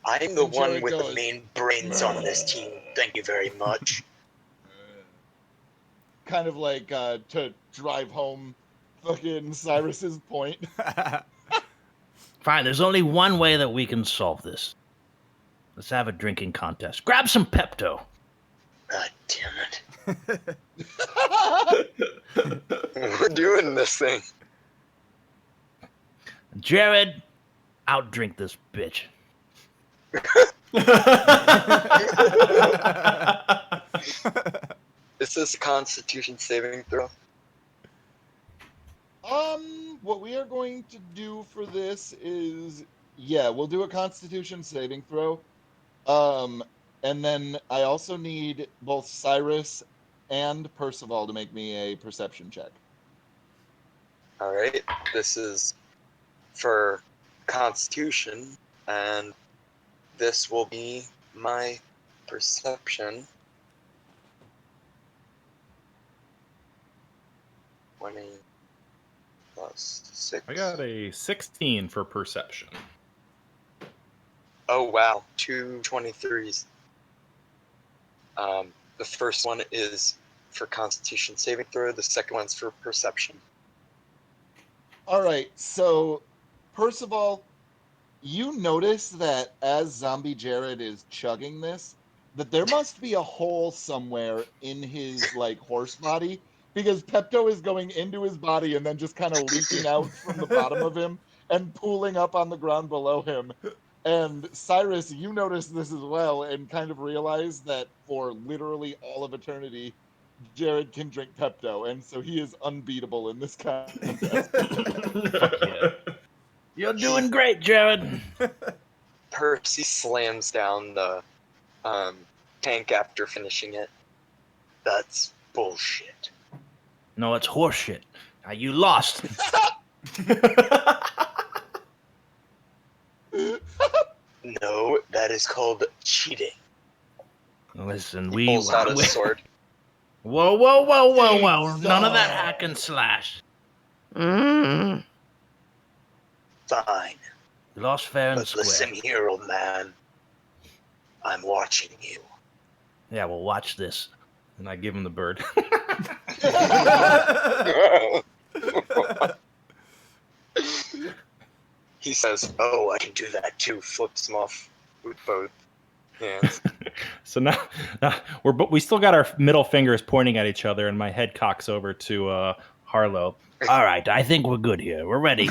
I'm the And one Jared with the goes, main brains on this team. Thank you very much. Kind of like to drive home fucking Cyrus's point. Fine. There's only one way that we can solve this. Let's have a drinking contest. Grab some Pepto. God damn it. We're doing this thing. Jared, outdrink this bitch. Is this a Constitution saving throw? What we are going to do for this is, yeah, we'll do a Constitution saving throw. And then I also need both Cyrus and Percival to make me a perception check. Alright, this is for Constitution, and this will be my perception. 20 plus 6. I got a 16 for perception. Oh wow, 2 23s. The first one is for Constitution saving throw. The second one's for perception. All right, so Percival, you notice that as Zombie Jared is chugging this, that there must be a hole somewhere in his like horse body because Pepto is going into his body and then just kind of leaking out from the bottom of him and pooling up on the ground below him. And Cyrus, you notice this as well and kind of realize that for literally all of eternity, Jared can drink Pepto, and so he is unbeatable in this contest. Fuck yeah. You're doing great, Jared. Percy slams down the tank after finishing it. That's bullshit. No, it's horseshit. You lost. No, that is called cheating. Listen, He pulls out his sword. Whoa, whoa, whoa, whoa, whoa. None of that hack and slash. Mm. Fine. You lost fair and But square. listen here, old man. I'm watching you. Yeah, well, watch this. And I give him the bird. He says, "Oh, I can do that too." Flips him off with both hands. So now we still got our middle fingers pointing at each other, and my head cocks over to Harlow. All right, I think we're good here. We're ready.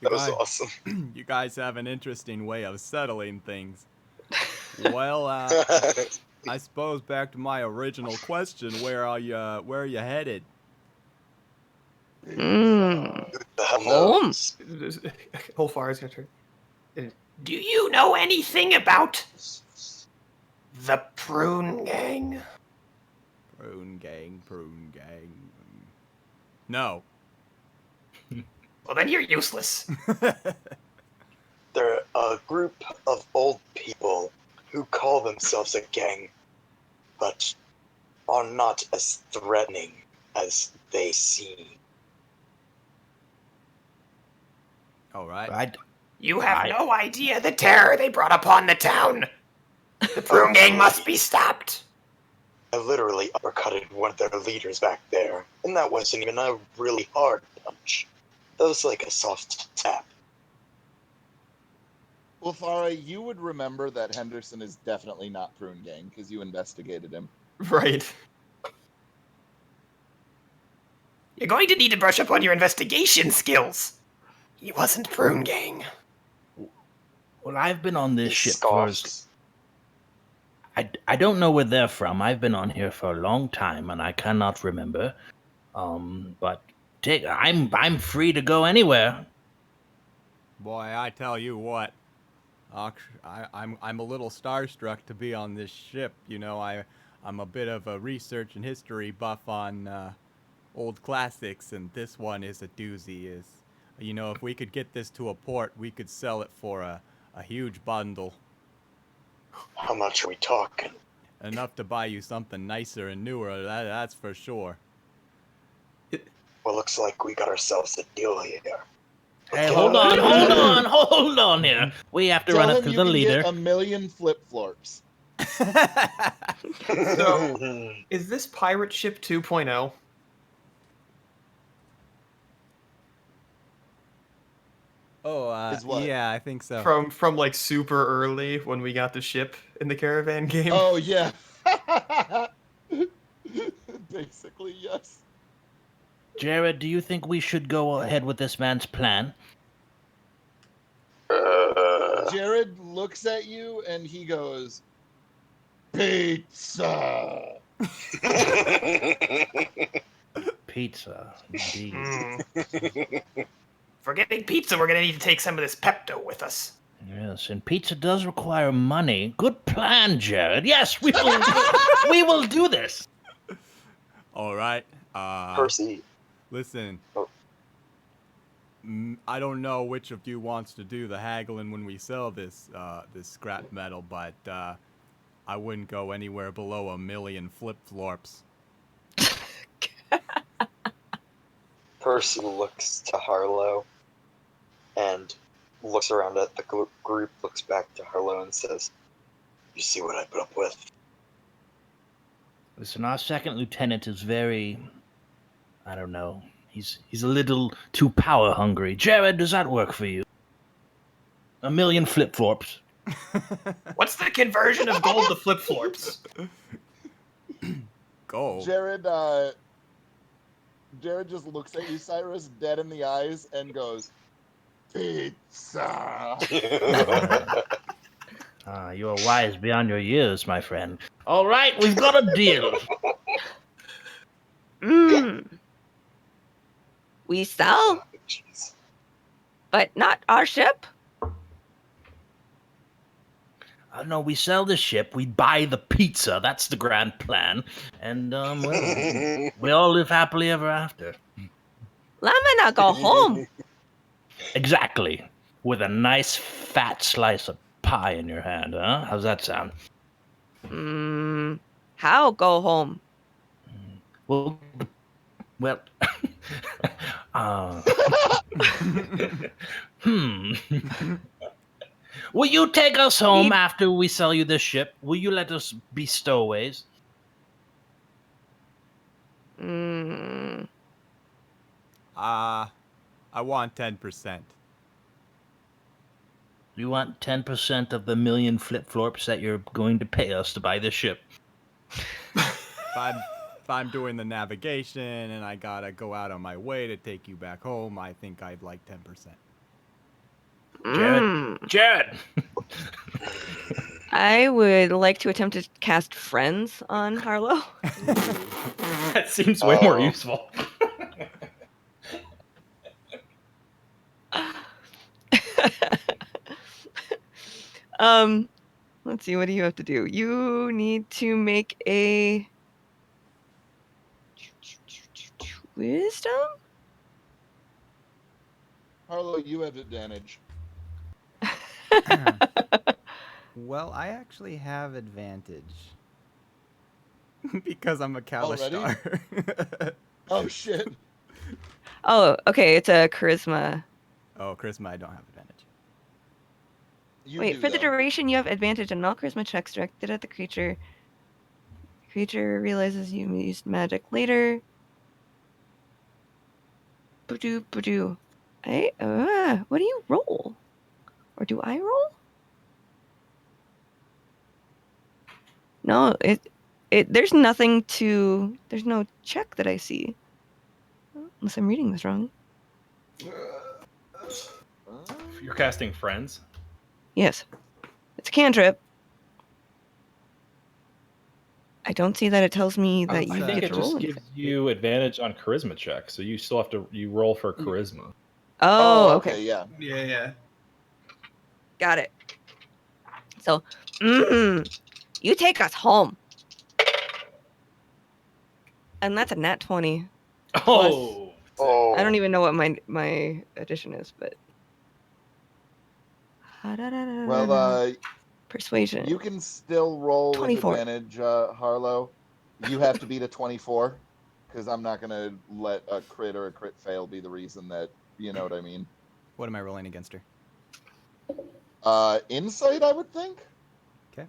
That was awesome. You guys have an interesting way of settling things. Well, I suppose back to my original question, where are you headed? Mm. The hell Home. knows? Holfar is going to turn. Do you know anything about the Prune Gang? Prune gang. No. Well, then you're useless. They're a group of old people who call themselves a gang, but are not as threatening as they seem. All right. You have no idea the terror they brought upon the town. The Prune Gang must be stopped. I literally uppercutted one of their leaders back there, and that wasn't even a really hard punch. That was like a soft tap. Well, Farah, you would remember that Henderson is definitely not Prune Gang because you investigated him. Right. You're going to need to brush up on your investigation skills. He wasn't Prune Gang. Well, I've been on this He ship for... scoffs. I don't know where they're from. I've been on here for a long time, and I cannot remember. But I'm free to go anywhere. Boy, I tell you what. I'm a little starstruck to be on this ship. You know, I'm a bit of a research and history buff on old classics, and this one is a doozy. You know, if we could get this to a port, we could sell it for a huge bundle. How much are we talking? Enough to buy you something nicer and newer, that's for sure. Well, looks like we got ourselves a deal here. Hey, hold on here. We have to Tell run it him through you the can leader. get 1,000,000 flip-flops. So, is this pirate ship 2.0? Oh, Is what? yeah, I think so. From like super early when we got the ship in the Caravan game? Oh, yeah. Basically, yes. Jared, do you think we should go ahead with this man's plan? Jared looks at you and he goes, "Pizza." Pizza, indeed. For getting pizza, we're gonna need to take some of this Pepto with us. Yes, and pizza does require money. Good plan, Jared. Yes, we will. We will do this. All right. Percy. Listen. Oh. I don't know which of you wants to do the haggling when we sell this scrap metal, but I wouldn't go anywhere below 1 million flip-florps. Percy looks to Harlow and looks around at the group, looks back to Harlow and says, "You see what I put up with?" Listen, our second lieutenant is very, I don't know. He's a little too power hungry. Jared, does that work for you? 1 million flip-flops. What's the conversion of gold to flip flops? Gold. Jared just looks at you, Cyrus, dead in the eyes, and goes, "Pizza." You are wise beyond your years, my friend. All right, we've got a deal. We sell, Jeez. but not our ship. No, we sell the ship, we buy the pizza. That's the grand plan. And, well, we all live happily ever after. Lamina, go home. Exactly. With a nice fat slice of pie in your hand, huh? How's that sound? How go home? Well, Will you take us home after we sell you this ship? Will you let us be stowaways? I want 10%. You want 10% of the million flip-flops that you're going to pay us to buy this ship? If I'm doing the navigation and I gotta go out on my way to take you back home, I think I'd like 10%. Jared! I would like to attempt to cast Friends on Harlow. That seems way more useful. Let's see, what do you have to do? You need to make a wisdom? Harlow, you have advantage. Well, I actually have advantage. Because I'm a Kalishtar. Oh, shit. Oh, okay, it's a charisma. Oh, charisma, I don't have advantage. Wait, for the duration, you have advantage on all charisma checks directed at the creature. The creature realizes you used magic later. Badoo, badoo. What do you roll? Or do I roll? No, there's nothing to, there's no check that I see. Unless I'm reading this wrong. You're casting Friends? Yes. It's a cantrip. I don't see that it tells me that you I think get it to roll just anything. gives you advantage on charisma checks, so you still have to roll for charisma. Oh, okay. Yeah. Yeah. Got it. So, you take us home. And that's a nat 20. Oh! I don't even know what my addition is, but... Well, Persuasion. you can still roll 24. with advantage, Harlow. You have to beat a 24, because I'm not going to let a crit or a crit fail be the reason that, you know what I mean. What am I rolling against her? Insight, I would think. Okay.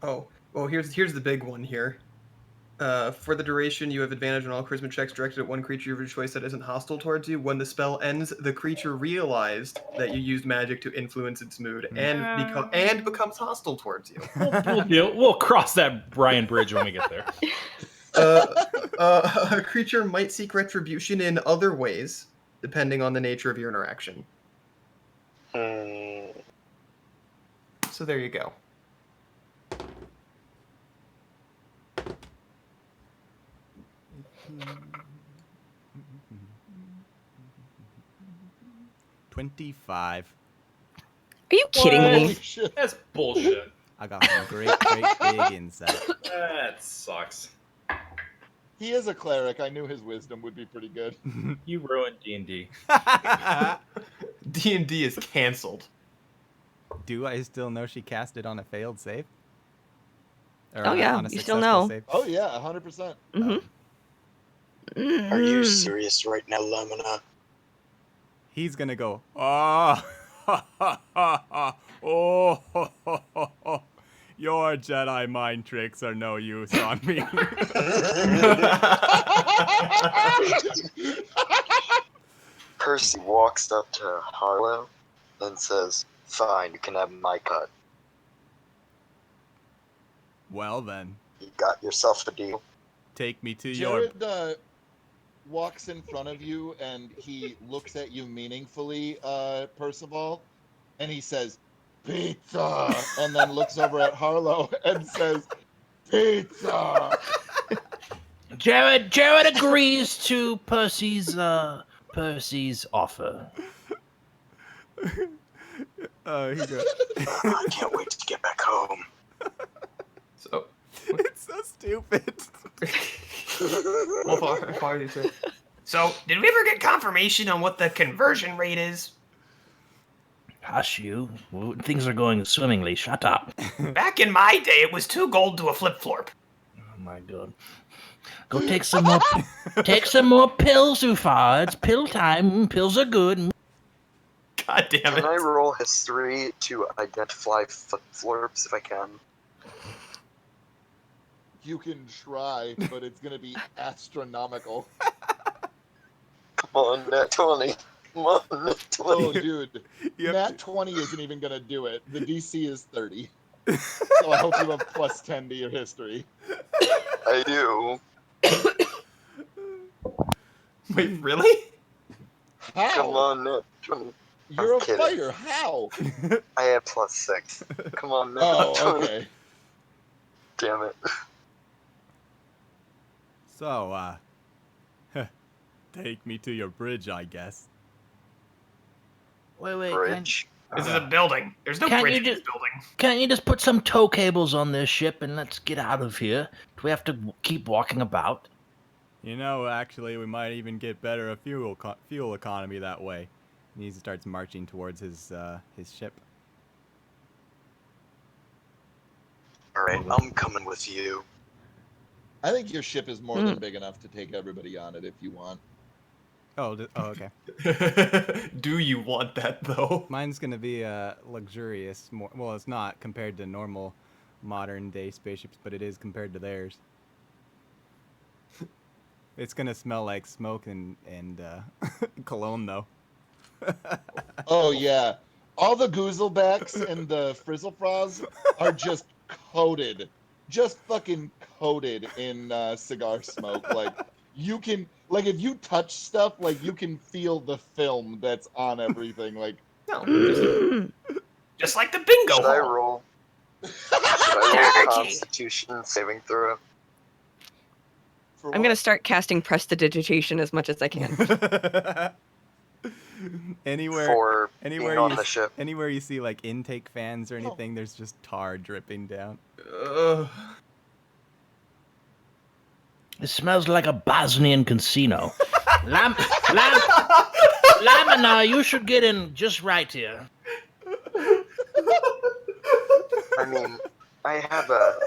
Oh, well, here's the big one here. For the duration, you have advantage on all charisma checks directed at one creature of your choice that isn't hostile towards you. When the spell ends, the creature realized that you used magic to influence its mood and becomes hostile towards you. We'll cross that Brian Bridge when we get there. A creature might seek retribution in other ways, depending on the nature of your interaction. So there you go. $25. Are you kidding me? That's bullshit. I got some great big insight. That sucks. He is a cleric. I knew his wisdom would be pretty good. You ruined D&D. D&D is canceled. Do I still know she cast it on a failed save? Or Oh, yeah, on a you still successful know. save? Oh yeah, 100%. Are you serious right now, Lamina? He's gonna go, oh, oh, your Jedi mind tricks are no use on me. Percy walks up to Harlow and says, "Fine, you can have my cut. Well then, You got yourself a deal." take me to your... Jared walks in front of you and he looks at you meaningfully, Percival, and he says, "Pizza," and then looks over at Harlow and says, "Pizza." Jared agrees to Percy's offer. He goes, I can't wait to get back home. So, it's so stupid. well, far you say. So, did we ever get confirmation on what the conversion rate is? Hush you. Things are going swimmingly. Shut up. Back in my day, it was 2 gold to a flip florp. Oh my god. Go take some more pills, Ufar. It's pill time. Pills are good. God damn Can I it. roll history to identify flip florps if I can? You can try, but it's gonna be astronomical. Come on, Nat 20. Come on, Nat 20. Oh, dude, You have Nat 20 isn't even gonna do it. The DC is 30, so I hope you have plus 10 to your history. I do. Wait, really? Come How? on, Nat 20. You're I'm a kidding. fighter. How? I have plus 6. Come on, Nat Oh, 20. okay. Damn it. So, take me to your bridge, I guess. Wait. Bridge. This is a building. There's no Can't bridge you in this just- building. Can't you just put some tow cables on this ship and let's get out of here? Do we have to keep walking about? You know, actually, we might even get better fuel economy that way. And he starts marching towards his ship. Alright, I'm coming with you. I think your ship is more than big enough to take everybody on it if you want. Oh, okay. Do you want that, though? Mine's gonna be luxurious. Well, it's not compared to normal modern day spaceships, but it is compared to theirs. It's gonna smell like smoke and cologne, though. Oh, yeah. All the Goozlebacks and the Frizzlefraws are just coated. Just fucking coated in cigar smoke. Like, you can... Like, if you touch stuff, like, you can feel the film that's on everything. Like... No, just like the bingo Should I hall. roll? Should I roll Turkey. Constitution saving throw? For I'm gonna what? start casting prestidigitation as much as I can. anywhere For being on you the ship. anywhere you see like intake fans or anything, there's just tar dripping down. It smells like a Bosnian casino. Lamina, you should get in just right here. I mean, I have a...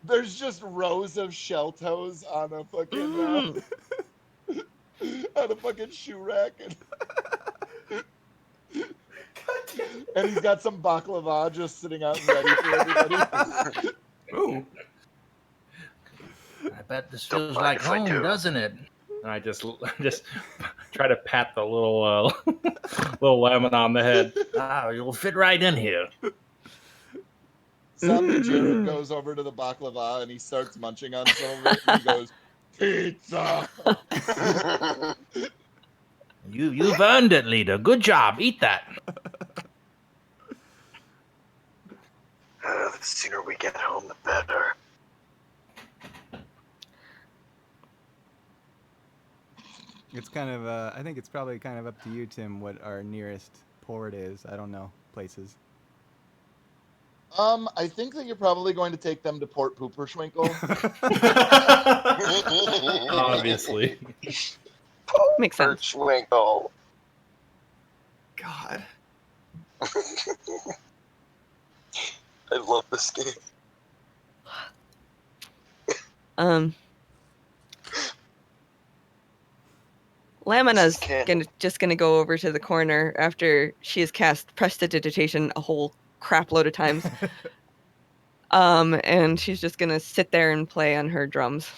There's just rows of shell toes on a fucking on a fucking shoe rack, and he's got some baklava just sitting out and ready for everybody. Ooh. I bet this Don't feels mind like if I home, do. doesn't it? And I just try to pat the little little lemon on the head. Ah, you'll fit right in here. Suddenly, Jared goes over to the baklava and he starts munching on some of it, and he goes, "Pizza!" You've earned it, leader. Good job. Eat that. The sooner we get home, the better. It's kind of I think it's probably kind of up to you, Tim, what our nearest port is. I don't know places. I think that you're probably going to take them to Port Pooperschwinkle. Obviously. Makes sense. Schwinkle. God. I love this game. Lamina's Canon. just gonna go over to the corner after she has cast Prestidigitation a whole crap load of times. And she's just gonna sit there and play on her drums.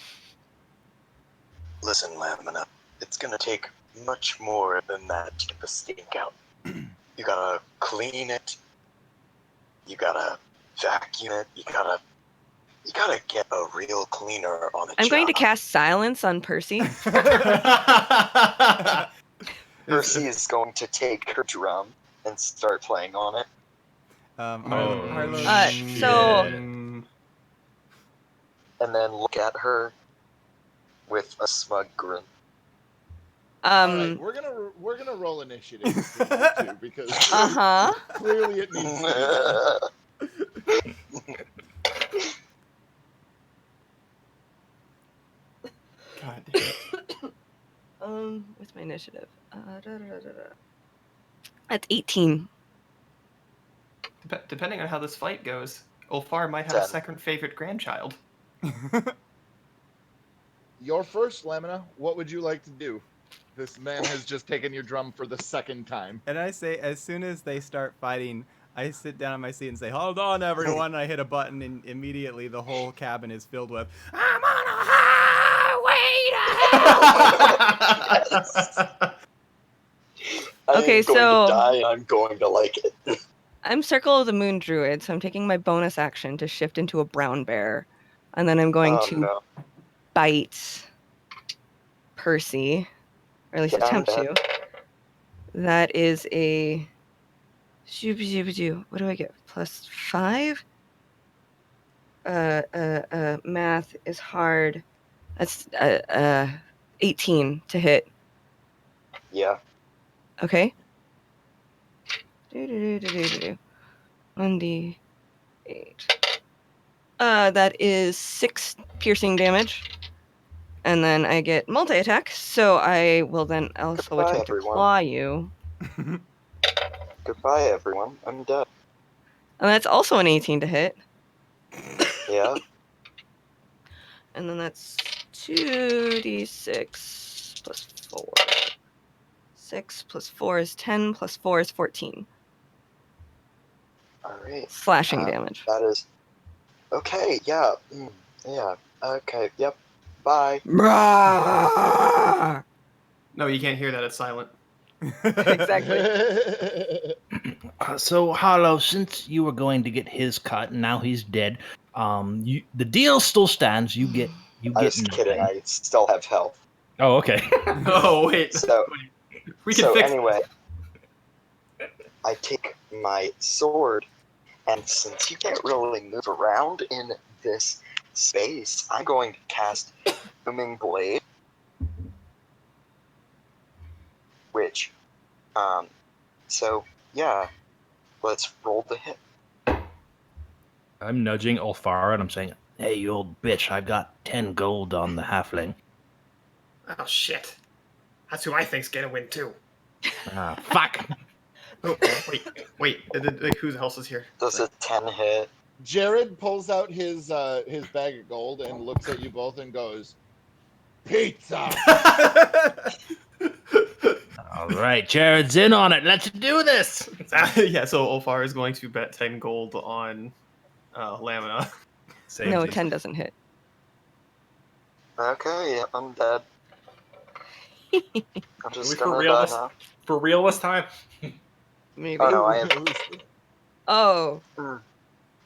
Listen, Lamina, it's gonna take much more than that to get the stink out. You gotta clean it. You gotta vacuum it. You gotta get a real cleaner on the I'm job. going to cast Silence on Percy. Percy is going to take her drum and start playing on it. Harlow. So- And then look at her with a smug grin. All right, we're gonna roll initiative if we need to, because clearly it needs to be done. God damn it. What's my initiative? That's 18. Depending on how this fight goes, Ulfar might have a 10. second favorite grandchild. Your first, Lamina, what would you like to do? This man has just taken your drum for the second time. And I say, as soon as they start fighting, I sit down on my seat and say, "Hold on, everyone!" And I hit a button, and immediately the whole cabin is filled with, "I'm on a highway to hell!" Okay, I'm going so- to die. I'm going to like it. I'm Circle of the Moon Druid, so I'm taking my bonus action to shift into a brown bear. And then I'm going to no. bite Percy, or at least Yeah, I'm attempt to. That is a... What do I get? +5? Math is hard. That's 18 to hit. Yeah. Okay. 1d8. That is 6 piercing damage. And then I get multi-attack, so I will then also Goodbye, attempt to everyone. claw you. Goodbye, everyone. I'm dead. And that's also an 18 to hit. Yeah. And then that's 2d6 plus 4. 6 plus 4 is 10, plus 4 is 14. All right. Slashing damage. That is okay. Yeah. Yeah. Okay. Yep. Bye. No, you can't hear that. It's silent. Exactly. So Harlow, since you were going to get his cut and now he's dead, the deal still stands. You get I was kidding. I still have health. Oh, okay. Oh wait. So We can fix anyway, I take my sword, and since you can't really move around in this space, I'm going to cast Booming Blade, which, so yeah, let's roll the hit. I'm nudging Ulfar and I'm saying, Hey, you old bitch! I've got 10 gold on the halfling. Oh shit. That's who I think's gonna win too. fuck. Oh wait. Like, who else is here? Does a 10 hit? Jared pulls out his bag of gold and looks at you both and goes, "Pizza." All right, Jared's in on it. Let's do this. Yeah, so Ulfar is going to bet 10 gold on Lamina. Same No, thing. 10 doesn't hit. Okay, yeah, I'm dead. I'm Are just we for gonna real die this now. for real this time? Maybe. Oh no, I am. Oh. Mm.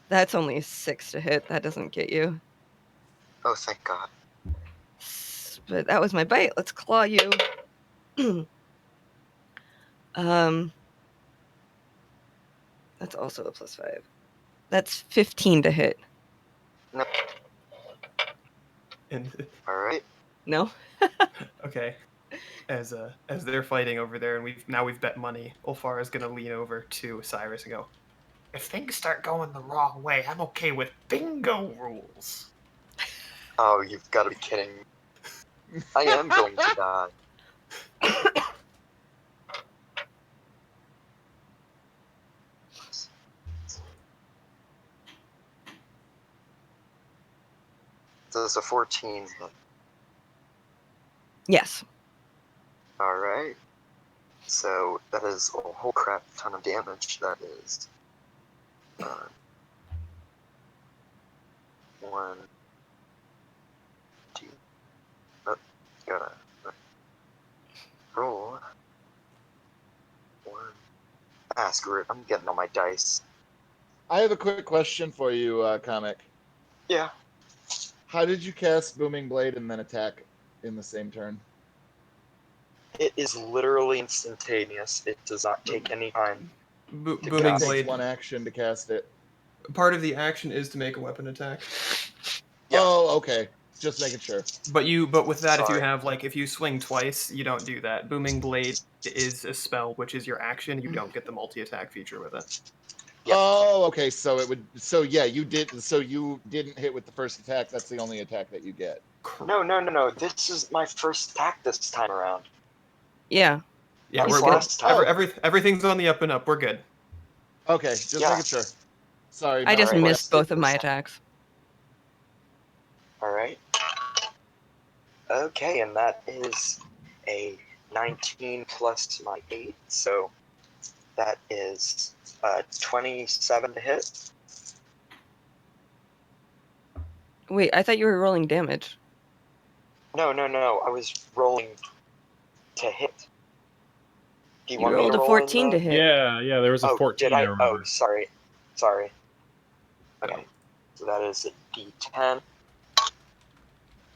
That's only 6 to hit. That doesn't get you. Oh, thank God. But that was my bite. Let's claw you. That's also a +5. That's 15 to hit. And All right. No? okay. As they're fighting over there and we've bet money, Ulfar is gonna lean over to Cyrus and go, if things start going the wrong way, I'm okay with bingo rules. Oh, you've got to be kidding me. I am going to die. So it's a 14 hit. Yes. Alright. So that is a whole crap ton of damage. That is 1, 2. Oh, gotta roll. 1. Ah, screw it. I'm getting all my dice. I have a quick question for you, Comic. Yeah. How did you cast Booming Blade and then attack in the same turn? It is literally instantaneous. It does not take any time. Booming It cast. takes Blade. one action to cast it. Part of the action is to make a weapon attack. Yeah. Oh, okay. Just making sure. But with that, if you Sorry. have if you swing twice, you don't do that. Booming Blade is a spell, which is your action. You don't get the multi-attack feature with it. Yep. Oh, okay. So it would. So yeah, you did. So you didn't hit with the first attack. That's the only attack that you get. No. This is my first attack this time around. Yeah. Yeah, That's He's we're good. last time. everything's on the up and up. We're good. Okay, just Yeah. making sure. Sorry. I just Alright, missed let's both of my attacks. Alright. Okay, and that is a 19 plus my 8, so that is 27 to hit. Wait, I thought you were rolling damage. No, I was rolling to hit. Do you You want me rolled to a roll 14 in to the... hit. Yeah, there was a 14, did I? I remember. Oh, sorry. Okay, so that is a D10.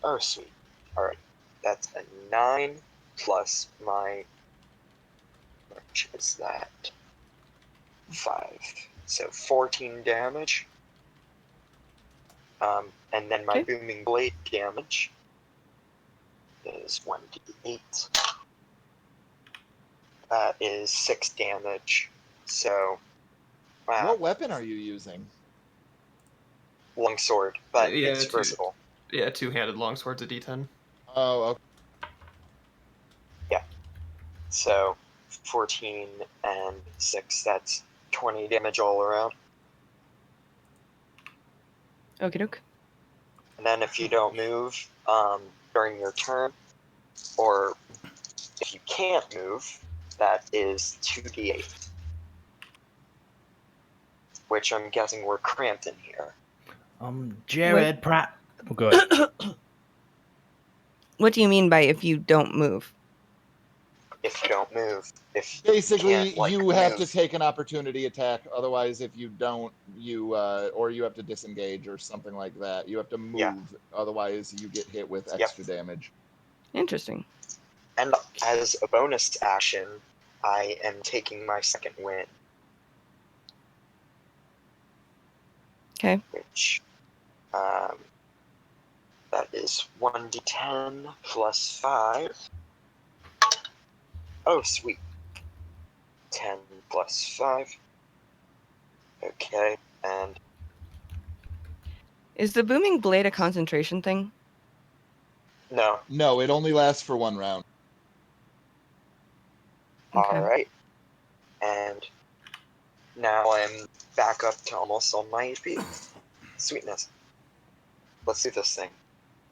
Oh, sweet. Alright, that's a 9 plus my... Which is that? 5. So 14 damage. And then my Okay. Booming Blade damage is 1d8. That is 6 damage. So, wow. What weapon are you using? Longsword, but Yeah, it's two- versatile. Yeah, two-handed longsword's a D10. Oh, okay. So, 14 and 6, that's 20 damage all around. Okie doke. And then if you don't move during your turn, or if you can't move, that is 2d8. Which I'm guessing we're cramped in here. Jared, oh, go ahead. What do you mean by if you don't move? If you don't move, if Basically, you can't, you have to move. take an opportunity attack. Otherwise, if you don't, you or you have to disengage or something like that. You have to move. Yeah. Otherwise, you get hit with extra damage. Interesting. And as a bonus action, I am taking my second win. Okay. Which, that is 1d10 plus 5. Oh, sweet. 10 plus 5. Okay, and Is the booming blade a concentration thing? no. No, it only lasts for one round. Okay. Alright. And now I'm back up to almost all my HP. Sweetness. Let's do this thing.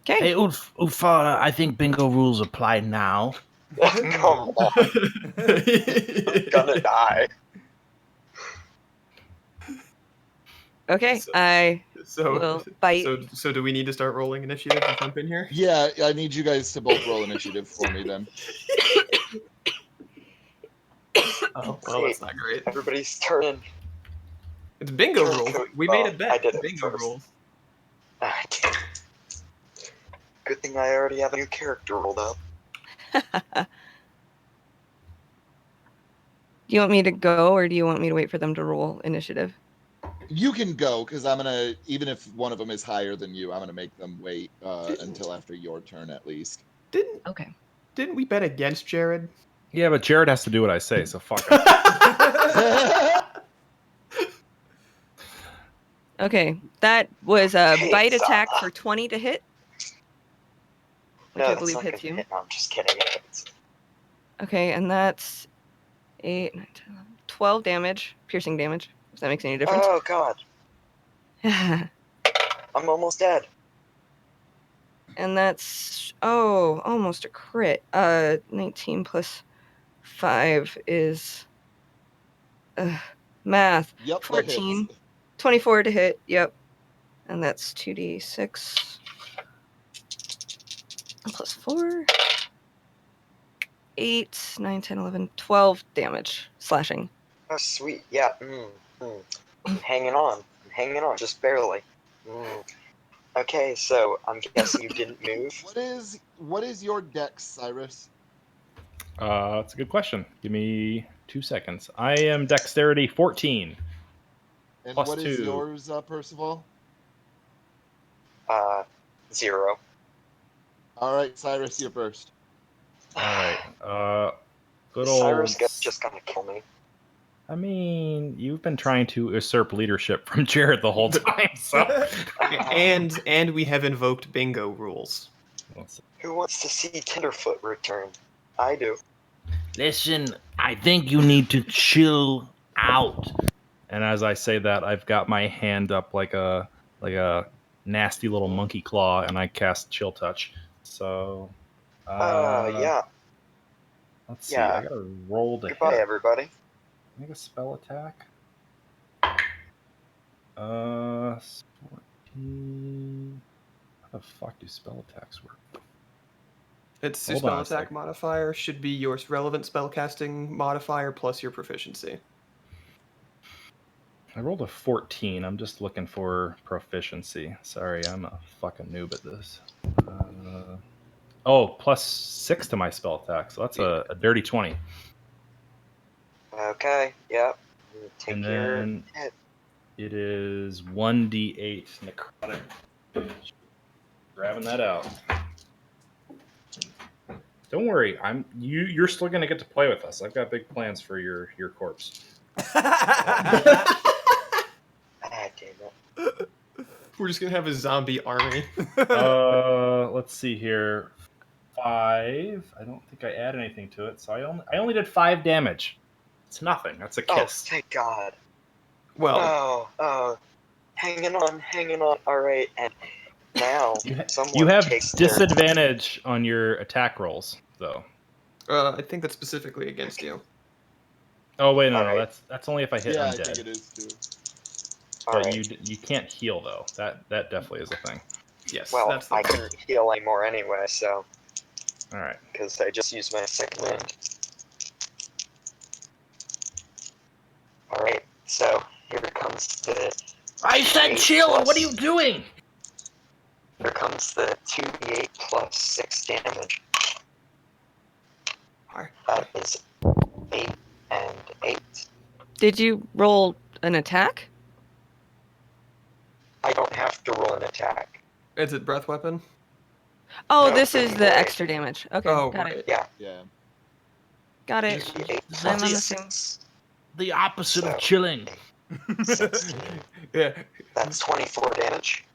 Okay. Hey, Ufara, I think bingo rules apply now. Come on, I'm gonna die. Okay. I will bite. So do we need to start rolling initiative to jump in here? Yeah, I need you guys to both roll initiative for me then. Oh, well, that's not great. Everybody's turning. It's bingo rules. Turncoat. We made a Oh, bet. I did it Bingo first. rules. Ah, damn. Good thing I already have a new character rolled up. Do you want me to go, or do you want me to wait for them to roll initiative? You can go because I'm gonna, even if one of them is higher than you, I'm gonna make them wait until after your turn at least. Okay. Didn't we bet against Jared? Yeah, but Jared has to do what I say, so fuck him. Okay, that was a Hey, bite stop. attack for 20 to hit, which No, I that's believe not hits gonna you. hit. No, I'm just kidding. It hits. Okay, and that's 8, 9, 10, 11, 12 damage, piercing damage, if that makes any difference. Oh god, I'm almost dead. And that's, oh, almost a crit. 19 plus 5 is, math, Yep, that 14. hits. 24 to hit, yep. And that's 2d6 plus 4. 8, 9, 10, 11, 12 damage, slashing. Oh sweet, yeah. I'm hanging on. I'm hanging on, just barely. Okay, so I'm guessing you didn't move. What is your dex, Cyrus? That's a good question. Give me 2 seconds. I am dexterity 14. And Plus what is 2. yours, Percival? 0. All right, Cyrus, you're first. All right. Good Cyrus old. just gonna kill me. I mean, you've been trying to usurp leadership from Jared the whole time, so. And we have invoked bingo rules. Let's see. Who wants to see Tenderfoot return? I do. Listen, I think you need to chill out. And as I say that, I've got my hand up like a nasty little monkey claw, and I cast Chill Touch. So, Yeah. let's see. Yeah. I gotta roll to Goodbye, hit. everybody. Make a spell attack. 14. How the fuck do spell attacks work? Its Hold spell on a attack sec. modifier should be your relevant spellcasting modifier plus your proficiency. I rolled a 14. I'm just looking for proficiency. Sorry, I'm a fucking noob at this. Plus 6 to my spell attack, so that's a dirty 20. Okay, yep. Take And your then hit. it is 1d8 necrotic. Grabbing that out. Don't worry, you're still gonna get to play with us. I've got big plans for your corpse. Ah, damn it. We're just gonna have a zombie army. Let's see here. 5. I don't think I add anything to it, so I only did 5 damage. It's nothing. That's a Oh, kiss. thank God. Well, Oh, hanging on. Alright, and now someone You have takes their... disadvantage on your attack rolls, though. I think that's specifically against you. Oh wait, no, Alright. that's only if I hit Yeah, undead. I think it is too. But Alright. you can't heal though. That definitely is a thing. Yes, Well, that's the I one. couldn't heal anymore anyway, so... All right. Because I just used my second wind. Alright, so here comes the... I said 2d8 chill. plus- What are you doing? Here comes the 2d8 plus 6 damage. That is 8 and 8. Did you roll an attack? I don't have to roll an attack. Is it breath weapon? Oh, No, this is the boy. extra damage. Okay, Oh, got right. it. Yeah, Yeah. Got it. 2d8 I'm on the plus same. 6. The opposite So- of chilling. 16. Yeah. That's 24 damage.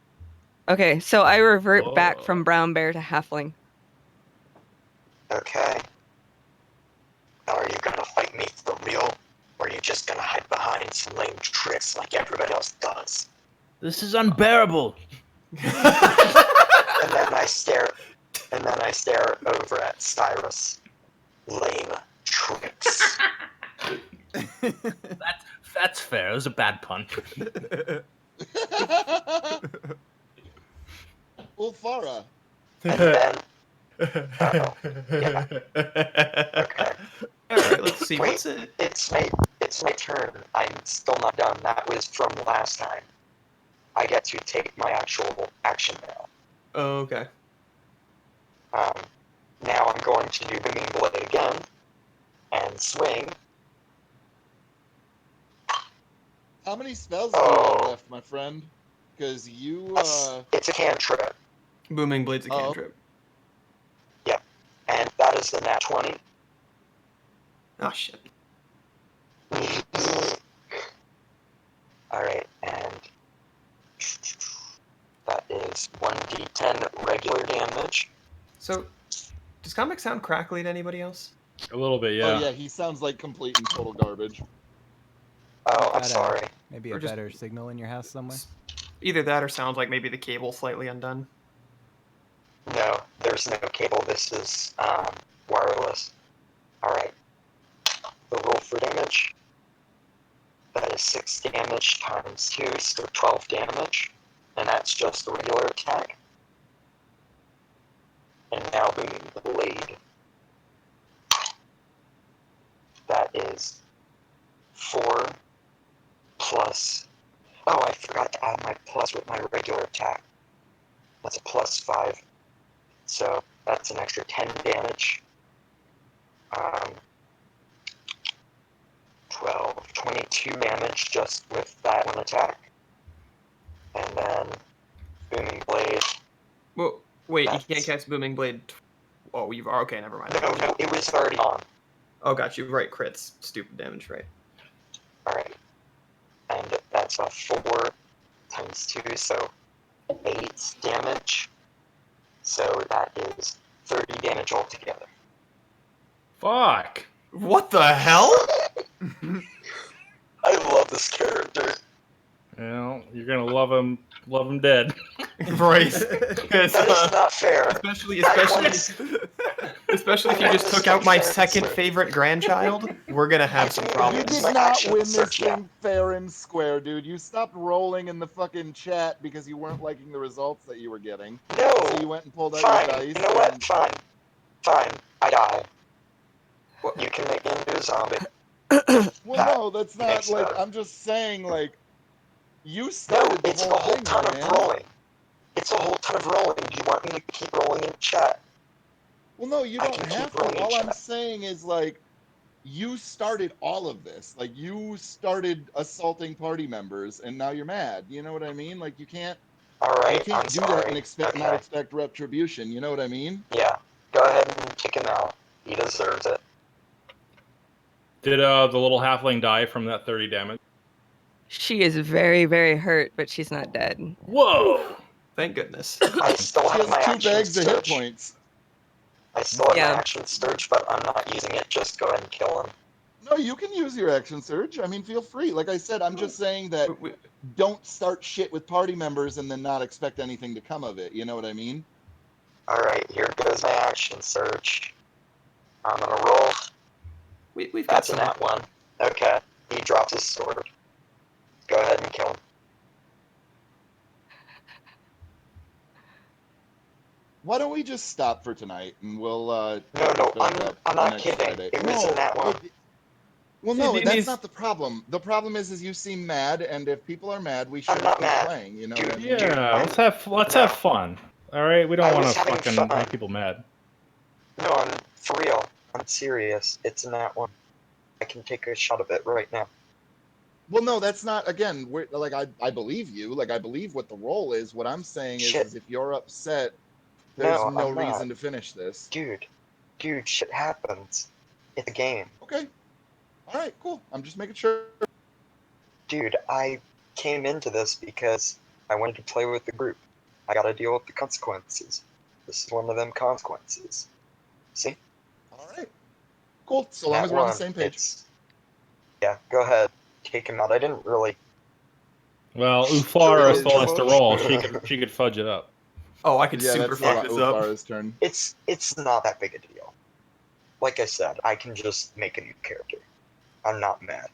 Okay, so I revert back Whoa. from brown bear to halfling. Okay. Now are you gonna fight me for real? Or are you just gonna hide behind some lame tricks like everybody else does? This is unbearable. And then I stare over at Cyrus. Lame tricks. That's fair. It was a bad pun. Well, Farah. And then yeah. Okay. Alright, let's see. Wait. What's it? It's my turn. I'm still not done. That was from last time. I get to take my actual action now. Oh, okay. Now I'm going to do Booming Blade again and swing. How many spells do you have left, my friend? Because you, It's a cantrip, Booming Blade's a Oh. cantrip. and that is the nat 20. Oh, shit. Alright, and 1d10 regular damage. So, does comic sound crackly to anybody else? A little bit, Oh yeah. yeah, he sounds like complete and total garbage. Oh, I'm Got sorry. maybe Or a just- better signal in your house somewhere. Either that or sounds like maybe the cable slightly undone. No, there's no cable. This is wireless. Alright. The roll for damage. That is 6 damage times 2, so 12 damage. And that's just the regular attack. And now booming blade. That is 4 plus. Oh, I forgot to add my plus with my regular attack. That's a plus 5. So that's an extra 10 damage. 12, 22 damage just with that one attack. And then booming blade. Well, wait, you That's- can't cast Booming Blade. Oh, you've okay. Never mind. No, it was already on. Oh, got you. Right, crits. Stupid damage, right? Alright. And that's a 4 times 2, so 8 damage. So that is 30 damage altogether. Fuck. What the hell? I love this character. You know, you're gonna love him dead. Right. That is not fair. especially if you just took out my second favorite grandchild, we're gonna have some You problems. did My not action win this search, yeah. thing fair and square, dude. You stopped rolling in the fucking chat because you weren't liking the results that you were getting. No. So you went and pulled out Fine. your dice. You know what? and- Fine. Fine. I die. What? You can make me into a zombie. Well, no, that's not Makes like. sense. I'm just saying, like, you No, started the it's a whole whole thing, ton my of man. rolling. It's a whole ton of rolling. Do you want me to keep rolling in chat? Well, no, you I don't can keep have to. rolling in All I'm chat. saying is, like, you started all of this. Like, you started assaulting party members, and now you're mad. You know what I mean? Like, you can't. You Alright, can't I'm do sorry. that and expect not Okay. expect retribution. You know what I mean? Yeah. Go ahead and kick him out. He deserves it. Did the little halfling die from that 30 damage? She is very, very hurt, but she's not dead. Whoa! Thank goodness. I still She have my has 2 action bags of hit surge. points. I still have Yeah. my action surge, but I'm not using it. Just go ahead and kill him. No, you can use your action surge. I mean, feel free. Like I said, I'm just saying that don't start shit with party members and then not expect anything to come of it. You know what I mean? Alright, here goes my action surge. I'm gonna roll. We've got That's a some. nat 1. Okay. He drops his sword. Go ahead and kill him. Why don't we just stop for tonight and we'll No, pick I'm up not next kidding. Friday. It was a nat 1. Well, no, It that's needs- not the problem. The problem is you seem mad, and if people are mad, we I'm shouldn't not keep mad. playing. You know Dude, what I mean? Yeah, let's No. have fun. All right, we I don't want was to having fucking fun. make people mad. No, I'm for real. I'm serious. It's a nat 1. I can take a shot of it right now. Well, no, that's not. Again, we're like I believe you. Like I believe what the role is. What I'm saying Shit. is if you're upset, there's No, no I'm not. reason to finish this. Dude, shit happens. It's a game. Okay. All right. Cool. I'm just making sure. Dude, I came into this because I wanted to play with the group. I gotta deal with the consequences. This is one of them consequences. See? All right. Cool. So long Nat as we're on the 1, same page. Yeah, go ahead. Take him out. I didn't really. Well, Uflara It still is. has to roll. She could fudge it up. Oh, I could Yeah, super that's fuck this up. Ufara's turn. It's not that big a deal. Like I said, I can just make a new character. I'm not mad.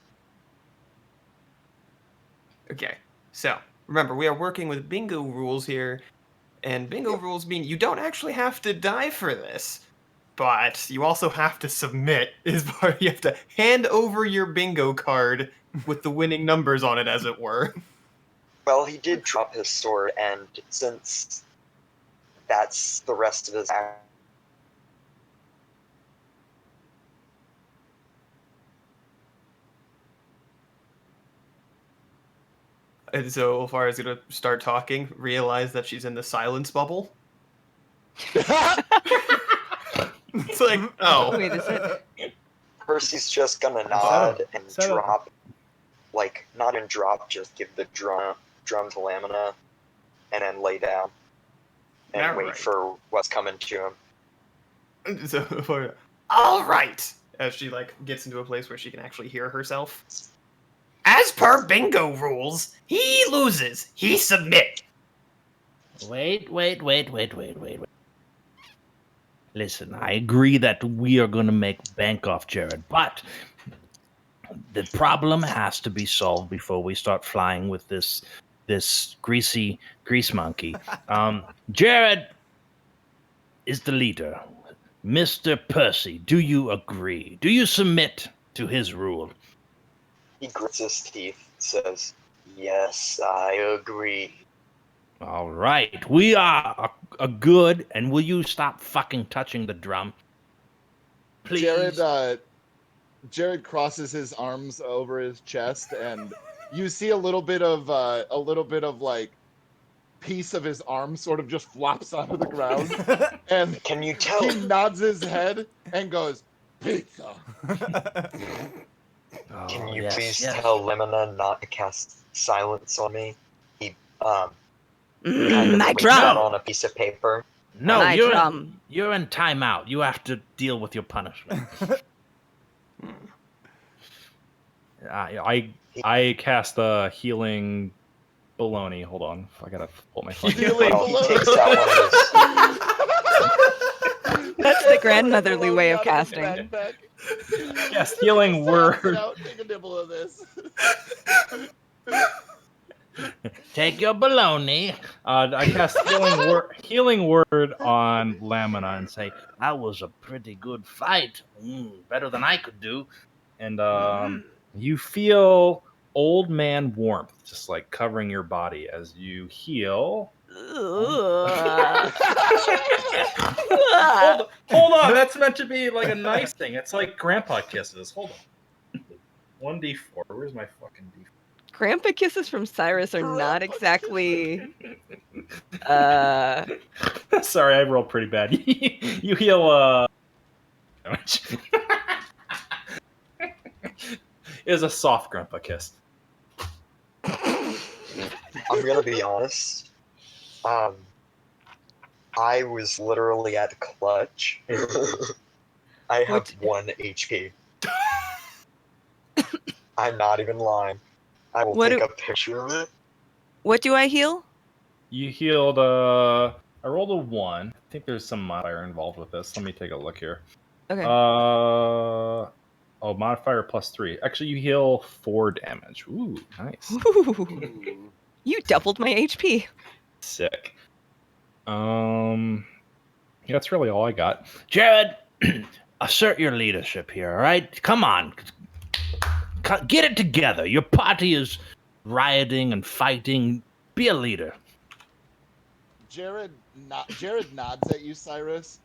Okay, so remember, we are working with bingo rules here, and bingo rules mean you don't actually have to die for this, but you also have to submit. You have to hand over your bingo card with the winning numbers on it, as it were. Well, he did drop his sword, and since that's the rest of his act. And so Ulfar is gonna start talking, realize that she's in the silence bubble. It's like, oh. Wait, is it? Percy's just gonna nod and Set up. drop, like, not in drop, just give the drum to Lamina, and then lay down. All wait right. for what's coming to him. So, all right. As she like gets into a place where she can actually hear herself. As per bingo rules, he loses. He submit. Wait. Listen, I agree that we are going to make bank off Jared, but the problem has to be solved before we start flying with this grease monkey. Jared is the leader. Mr. Percy, do you agree? Do you submit to his rule? He grits his teeth, says, "Yes, I agree." All right, we are a good, and will you stop fucking touching the drum? Please. Jared crosses his arms over his chest, and you see a little bit of like piece of his arm sort of just flops onto the ground, and Can you tell? he nods his head and goes, "Pizza." Can Oh, you yes, please yes. tell Lemona not to cast silence on me? He kind of My leaks drum. that on a piece of paper. No, My drum. you're in timeout. You have to deal with your punishment. I cast a healing baloney. Hold on, I gotta pull my phone. Healing Well, he baloney. takes out one of his. That's the grandmotherly way of Baloney out his casting. backpack. Yes, healing Get word. out, take a nibble of this. Take your baloney. I cast healing word on Lamina and say that was a pretty good fight. Better than I could do. And you feel old man warmth just like covering your body as you heal. Hold on, that's meant to be like a nice thing. It's like grandpa kisses. Hold on. 1d4. Where's my fucking d4? Grandpa kisses from Cyrus are not Grandpa exactly. Sorry, I rolled pretty bad. You heal damage. It is a soft grandpa kiss. I'm gonna be honest. I was literally at clutch. I have What- 1 HP. I'm not even lying. I will What take do- a picture of it. What do I heal? You healed I rolled a 1. I think there's some modifier involved with this. Let me take a look here. Okay. Oh, modifier +3. Actually, you heal 4 damage. Ooh, nice. Ooh. You doubled my HP. Sick. Yeah, that's really all I got. Jared, assert your leadership here, all right? Come on. Get it together. Your party is rioting and fighting. Be a leader. Jared nods at you, Cyrus,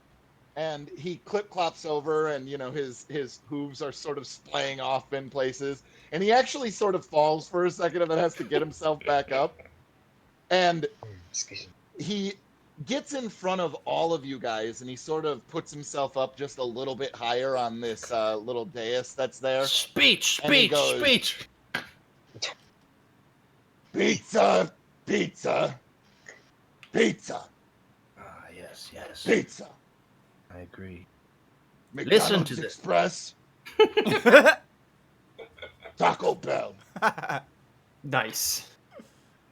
and he clip-clops over, and his hooves are sort of splaying off in places, and he actually sort of falls for a second and then has to get himself back up, and Excuse me. he gets in front of all of you guys, and he sort of puts himself up just a little bit higher on this little dais that's there. Speech. And he goes, "Pizza, pizza, pizza, Yes. pizza. I agree. McDonald's Listen to this. Express, Taco Bell, Nice.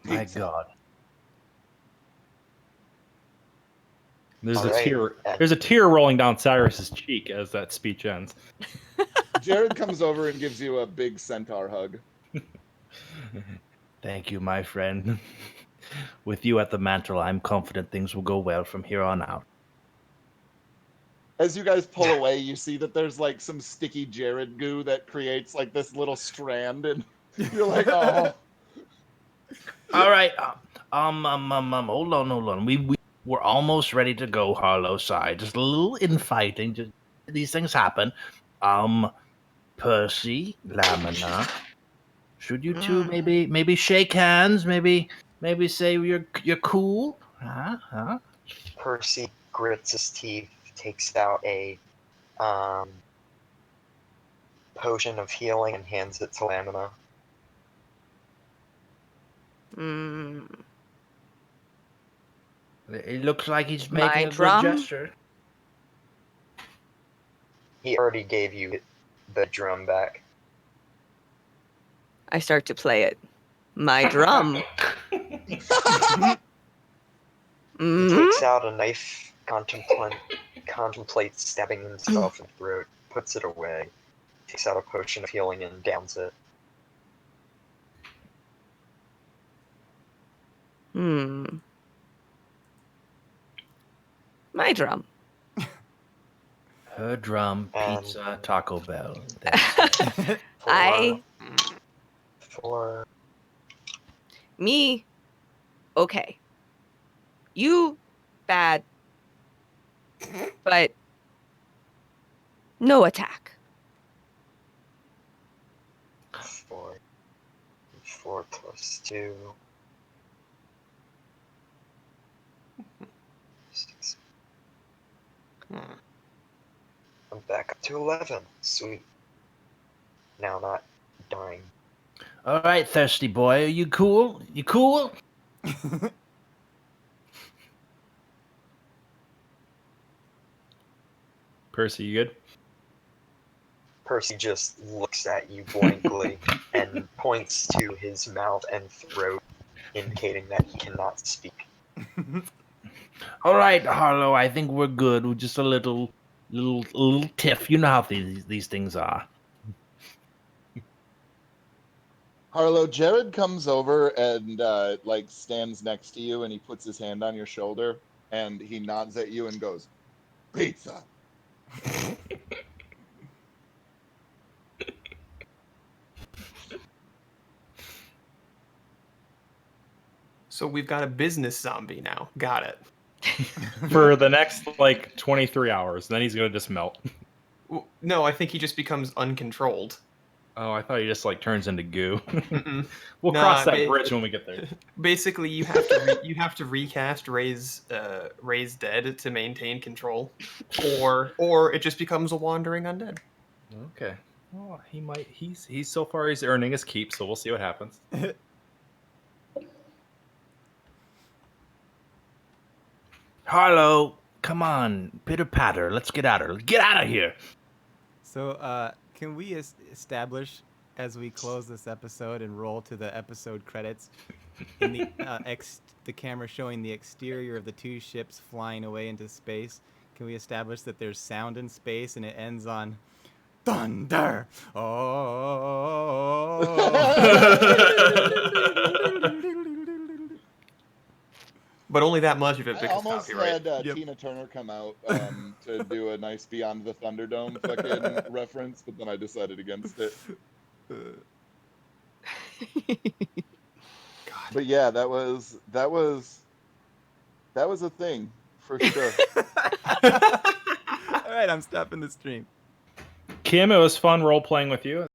My pizza." God. There's All a right. tear. There's a tear rolling down Cyrus's cheek as that speech ends. Jared comes over and gives you a big centaur hug. Thank you, my friend. With you at the mantle, I'm confident things will go well from here on out. As you guys pull away, you see that there's like some sticky Jared goo that creates like this little strand, and you're like, "Oh." All right. Hold on. We're almost ready to go, Harlow. Sorry, just a little infighting. Just these things happen. Percy, Lamina, should you two maybe shake hands? Maybe say you're cool? Huh? Percy grits his teeth, takes out a potion of healing, and hands it to Lamina. It looks like he's My making a drum? good gesture. He already gave you the drum back. I start to play it. My drum. He Mhm. takes out a knife, contemplates stabbing himself in the throat, puts it away, takes out a potion of healing and downs it. My drum. Her drum, And- pizza, Taco Bell. For Me. Okay. You bad. But no attack. 4 plus 2. 6. I'm back up to 11. Sweet. Now not dying. All right, thirsty boy, are you cool? You cool? Percy, you good? Percy just looks at you blankly and points to his mouth and throat, indicating that he cannot speak. All right, Harlow, I think we're good. With just a little tiff. You know how these things are. Harlow, Jared comes over and like stands next to you, and he puts his hand on your shoulder, and he nods at you and goes, "Pizza." So we've got a business zombie now. Got it. For the next like 23 hours, then he's gonna just melt. No, I think he just becomes uncontrolled. Oh, I thought he just like turns into goo. Mm-mm. We'll Nah, cross that bridge when we get there. Basically, you have to you have to recast Ray's dead to maintain control, or it just becomes a wandering undead. Okay. Well, he might. He's so far he's earning his keep, so we'll see what happens. Harlow, come on, pitter patter. Let's get out of here. Get out of here. So, can we establish as we close this episode and roll to the episode credits, in the the camera showing the exterior of the two ships flying away into space? Can we establish that there's sound in space and it ends on thunder? Oh. But only that much of it I because almost copyright. had Tina Turner come out to do a nice Beyond the Thunderdome fucking reference, but then I decided against it. But yeah, that was a thing for sure. All right, I'm stopping the stream. Kim, it was fun role playing with you.